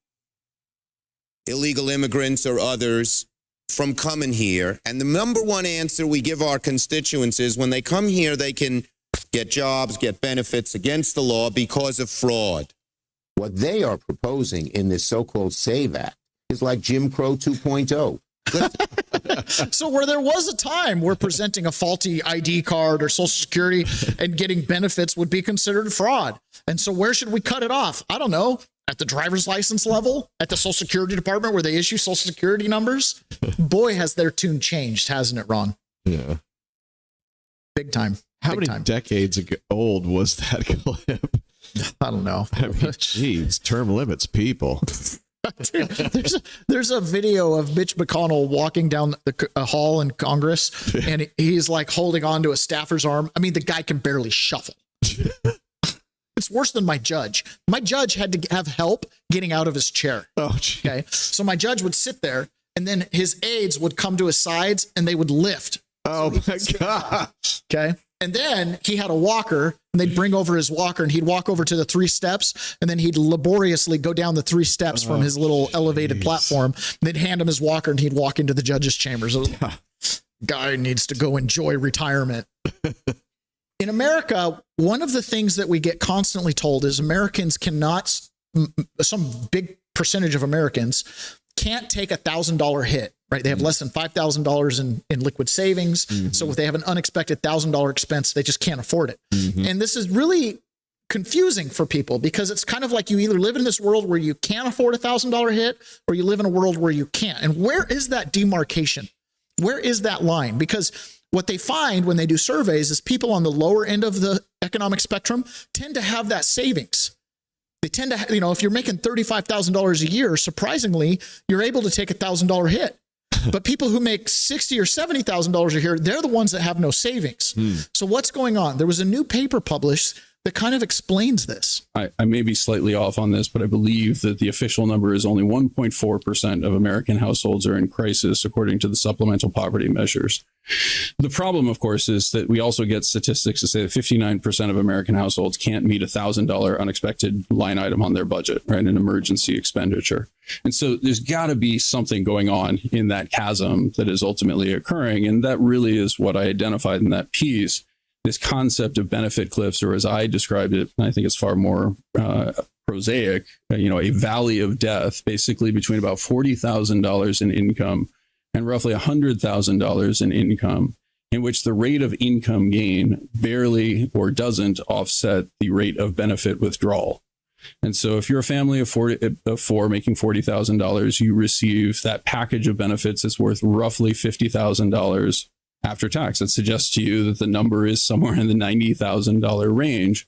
illegal immigrants or others from coming here. And the number one answer we give our constituents is when they come here, they can get jobs, get benefits against the law because of fraud. What they are proposing in this so-called SAVE Act is like Jim Crow 2.0. So where there was a time where presenting a faulty ID card or Social Security and getting benefits would be considered fraud. And so where should we cut it off? I don't know. At the driver's license level, at the Social Security Department where they issue Social Security numbers. Boy, has their tune changed, hasn't it, Ron? Yeah. Big time. How many decades old was that clip? I don't know. I mean, geez, term limits people. There's a video of Mitch McConnell walking down a hall in Congress, and he's like holding on to a staffer's arm. I mean, the guy can barely shuffle. It's worse than my judge. My judge had to have help getting out of his chair. Oh, okay. So my judge would sit there, and then his aides would come to his sides, and they would lift. Oh my gosh. Okay. And then he had a walker, and they'd bring over his walker, and he'd walk over to the 3 steps, and then he'd laboriously go down the 3 steps from his little elevated platform. They'd hand him his walker, and he'd walk into the judge's chambers. Guy needs to go enjoy retirement. In America, one of the things that we get constantly told is Americans cannot, some big percentage of Americans can't take $1,000 hit, right? They have less than $5,000 in liquid savings. So if they have an unexpected $1,000 expense, they just can't afford it. And this is really confusing for people because it's kind of like you either live in this world where you can't afford $1,000 hit or you live in a world where you can't. And where is that demarcation? Where is that line? Because what they find when they do surveys is people on the lower end of the economic spectrum tend to have that savings. They tend to, if you're making $35,000 a year, surprisingly, you're able to take $1,000 hit. But people who make $60,000 or $70,000 a year, they're the ones that have no savings. So what's going on? There was a new paper published that kind of explains this. I may be slightly off on this, but I believe that the official number is only 1.4% of American households are in crisis, according to the supplemental poverty measures. The problem, of course, is that we also get statistics that say that 59% of American households can't meet $1,000 unexpected line item on their budget, right? An emergency expenditure. And so there's got to be something going on in that chasm that is ultimately occurring. And that really is what I identified in that piece. This concept of benefit cliffs, or as I described it, I think it's far more prosaic, a valley of death, basically between about $40,000 in income and roughly $100,000 in income, in which the rate of income gain barely or doesn't offset the rate of benefit withdrawal. And so if you're a family of four making $40,000, you receive that package of benefits that's worth roughly $50,000 after tax. That suggests to you that the number is somewhere in the $90,000 range.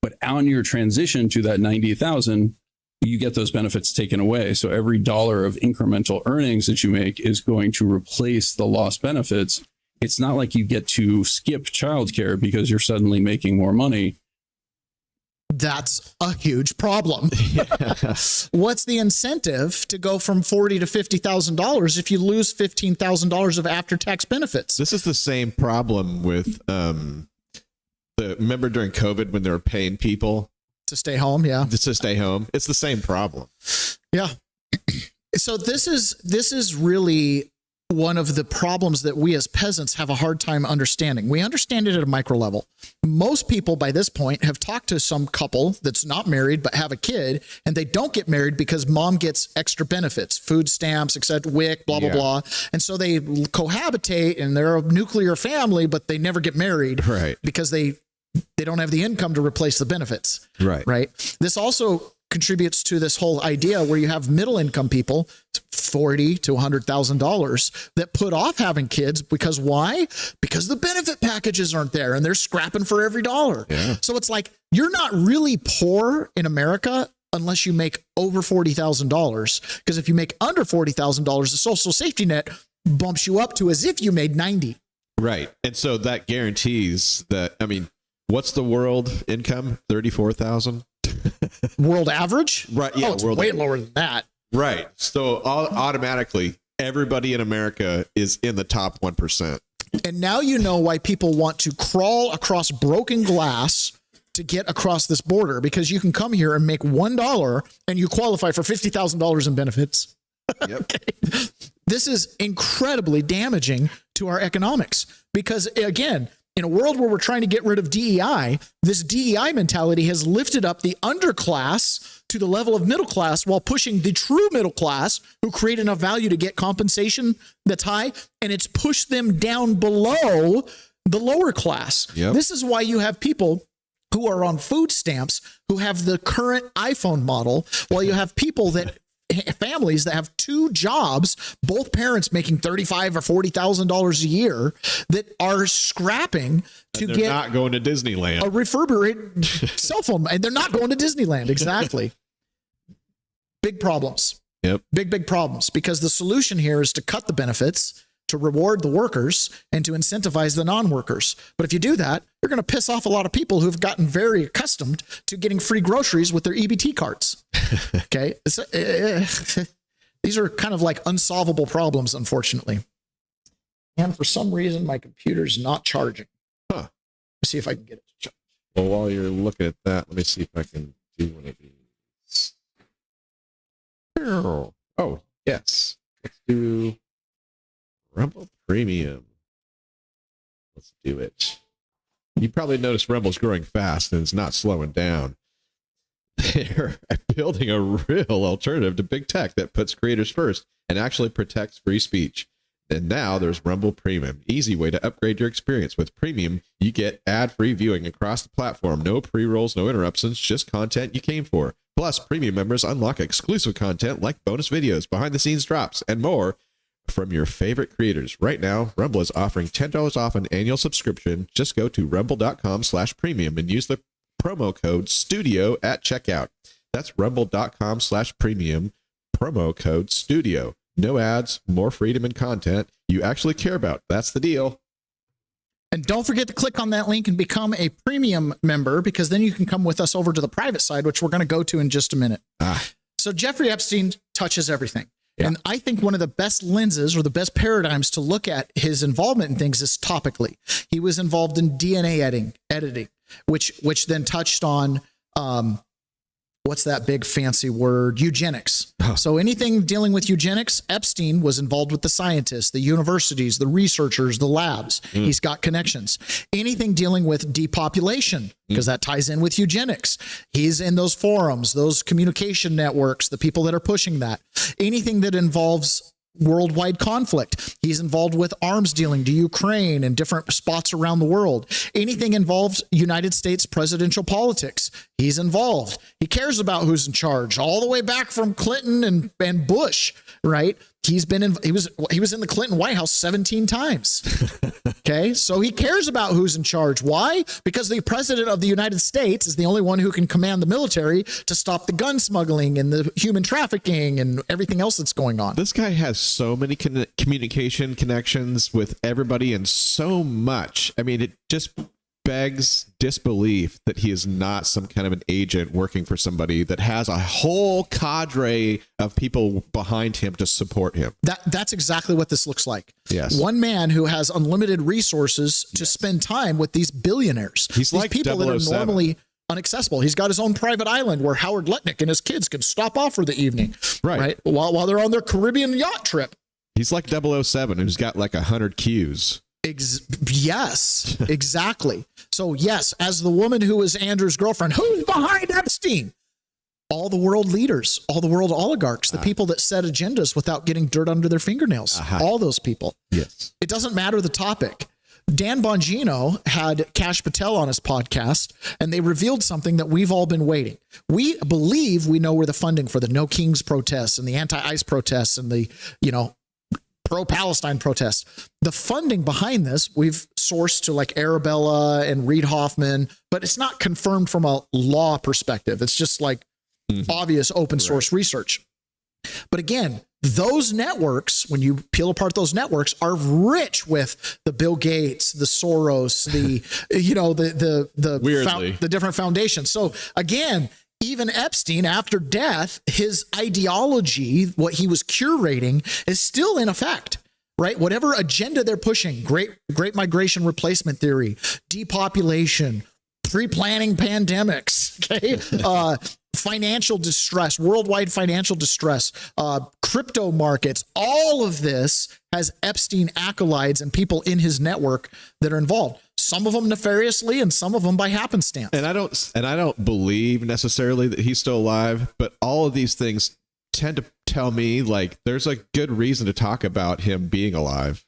But on your transition to that $90,000, you get those benefits taken away. So every dollar of incremental earnings that you make is going to replace the lost benefits. It's not like you get to skip childcare because you're suddenly making more money. That's a huge problem. What's the incentive to go from $40,000 to $50,000 if you lose $15,000 of after-tax benefits? This is the same problem with remember during COVID when they were paying people to stay home? Yeah, to stay home. It's the same problem. Yeah. So this is really one of the problems that we as peasants have a hard time understanding. We understand it at a micro level. Most people by this point have talked to some couple that's not married but have a kid, and they don't get married because mom gets extra benefits, food stamps, etc., WIC, blah, blah, blah. And so they cohabitate and they're a nuclear family, but they never get married, right? Because they don't have the income to replace the benefits. Right. This also contributes to this whole idea where you have middle income people, $40,000 to $100,000, that put off having kids because why? Because the benefit packages aren't there and they're scrapping for every dollar. Yeah. So it's like you're not really poor in America unless you make over $40,000. Because if you make under $40,000, the social safety net bumps you up to as if you made 90. Right. And so that guarantees that, I mean, what's the world income? 34,000? World average? Right. Yeah. Oh, it's way lower than that. Right. So automatically, everybody in America is in the top 1%. And now you know why people want to crawl across broken glass to get across this border, because you can come here and make $1 and you qualify for $50,000 in benefits. Yep. Okay. This is incredibly damaging to our economics because, again, in a world where we're trying to get rid of DEI, this DEI mentality has lifted up the underclass to the level of middle class while pushing the true middle class who create enough value to get compensation that's high, and it's pushed them down below the lower class. Yep. This is why you have people who are on food stamps who have the current iPhone model, while you have people that families that have two jobs, both parents making $35,000 or $40,000 a year, that are scrapping to get not going to Disneyland, a refurbished cell phone, and they're not going to Disneyland. Exactly. Big problems. Yep. Big problems, because the solution here is to cut the benefits, to reward the workers, and to incentivize the non-workers. But if you do that, you're going to piss off a lot of people who've gotten very accustomed to getting free groceries with their EBT cards. Okay. These are kind of like unsolvable problems, unfortunately. And for some reason, my computer's not charging. Huh. Let's see if I can get it to charge. Well, while you're looking at that, let me see if I can do one of these. Oh, yes. Let's do Rumble Premium. Let's do it. You probably noticed Rumble's growing fast and it's not slowing down. They're building a real alternative to big tech that puts creators first and actually protects free speech. And now there's Rumble Premium. Easy way to upgrade your experience. With Premium, you get ad-free viewing across the platform. No pre-rolls, no interruptions, just content you came for. Plus, Premium members unlock exclusive content like bonus videos, behind-the-scenes drops, and more from your favorite creators. Right now, Rumble is offering $10 off an annual subscription. Just go to rumble.com/premium and use the promo code STUDIO at checkout. That's rumble.com/premium, promo code STUDIO. No ads, more freedom and content you actually care about. That's the deal. And don't forget to click on that link and become a premium member, because then you can come with us over to the private side, which we're going to go to in just a minute. So Jeffrey Epstein touches everything. Yeah. And I think one of the best lenses or the best paradigms to look at his involvement in things is topically. He was involved in DNA editing, which then touched on, what's that big fancy word? Eugenics. So anything dealing with eugenics, Epstein was involved with the scientists, the universities, the researchers, the labs. He's got connections. Anything dealing with depopulation, because that ties in with eugenics. He's in those forums, those communication networks, the people that are pushing that. Anything that involves worldwide conflict. He's involved with arms dealing to Ukraine and different spots around the world. Anything involves United States presidential politics, he's involved. He cares about who's in charge, all the way back from Clinton and Bush, right? He was in the Clinton White House 17 times. Okay, so he cares about who's in charge. Why? Because the president of the United States is the only one who can command the military to stop the gun smuggling and the human trafficking and everything else that's going on. This guy has so many communication connections with everybody and so much. I mean, it just begs disbelief that he is not some kind of an agent working for somebody that has a whole cadre of people behind him to support him. That's exactly what this looks like. Yes. One man who has unlimited resources to spend time with these billionaires. He's these like people that are 007. normally inaccessible. He's got his own private island where Howard Lutnick and his kids can stop off for the evening. Right. While they're on their Caribbean yacht trip. He's like 007 who's got like 100 Qs. Yes, exactly. So yes, as the woman who was Andrew's girlfriend, who's behind Epstein? All the world leaders, all the world oligarchs, the people that set agendas without getting dirt under their fingernails. All those people. Yes. It doesn't matter the topic. Dan Bongino had Kash Patel on his podcast, and they revealed something that we've all been waiting. We believe we know where the funding for the No Kings protests and the anti-ICE protests and the, pro-Palestine protests. The funding behind this, we've sourced to like Arabella and Reid Hoffman, but it's not confirmed from a law perspective. It's just like obvious open source research. But again, those networks, when you peel apart those networks, are rich with the Bill Gates, the Soros, the the different foundations. So again, even Epstein, after death, his ideology, what he was curating, is still in effect, right? Whatever agenda they're pushing, great migration replacement theory, depopulation, pre-planning pandemics, okay, financial distress, worldwide financial distress, crypto markets. All of this has Epstein acolytes and people in his network that are involved. Some of them nefariously and some of them by happenstance. And I don't believe necessarily that he's still alive, but all of these things tend to tell me like there's a good reason to talk about him being alive.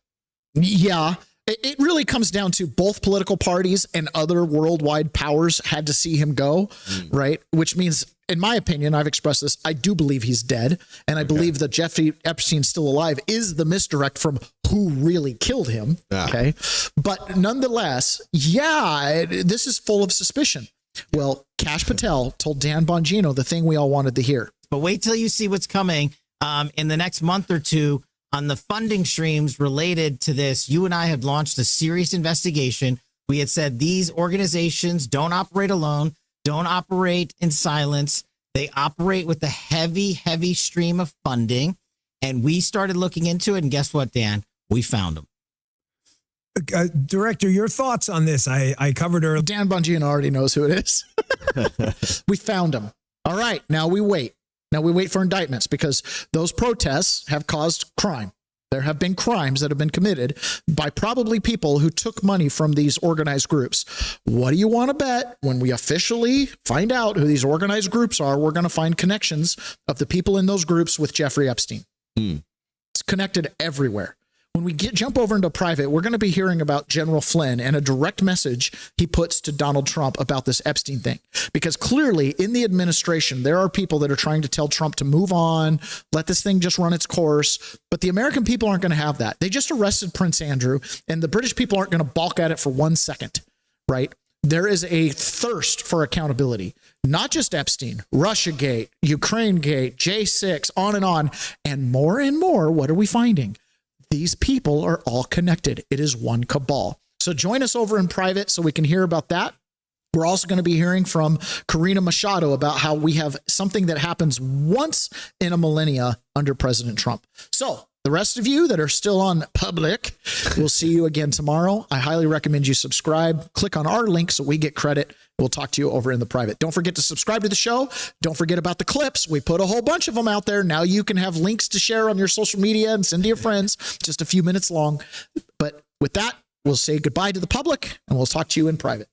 Yeah. It really comes down to both political parties and other worldwide powers had to see him go, right? Which means, in my opinion, I've expressed this, I do believe he's dead. And I believe that Jeffrey Epstein still alive is the misdirect from who really killed him. Okay. But nonetheless, this is full of suspicion. Well, Kash Patel told Dan Bongino the thing we all wanted to hear. But wait till you see what's coming in the next month or two. On the funding streams related to this, you and I had launched a serious investigation. We had said these organizations don't operate alone, don't operate in silence. They operate with a heavy, heavy stream of funding. And we started looking into it. And guess what, Dan? We found them. Director, your thoughts on this? I covered earlier. Dan Bongino already knows who it is. We found him. All right. Now we wait. Now we wait for indictments because those protests have caused crime. There have been crimes that have been committed by probably people who took money from these organized groups. What do you want to bet? When we officially find out who these organized groups are, we're going to find connections of the people in those groups with Jeffrey Epstein. It's connected everywhere. When we jump over into private, we're going to be hearing about General Flynn and a direct message he puts to Donald Trump about this Epstein thing. Because clearly in the administration, there are people that are trying to tell Trump to move on, let this thing just run its course. But the American people aren't going to have that. They just arrested Prince Andrew, and the British people aren't going to balk at it for 1 second, right? There is a thirst for accountability, not just Epstein, Russiagate, Ukrainegate, J6, on. And more, what are we finding? These people are all connected. It is one cabal. So join us over in private so we can hear about that. We're also going to be hearing from Karina Machado about how we have something that happens once in a millennia under President Trump. So the rest of you that are still on public, we'll see you again tomorrow. I highly recommend you subscribe. Click on our link so we get credit. We'll talk to you over in the private. Don't forget to subscribe to the show. Don't forget about the clips. We put a whole bunch of them out there. Now you can have links to share on your social media and send to your friends, just a few minutes long. But with that, we'll say goodbye to the public and we'll talk to you in private.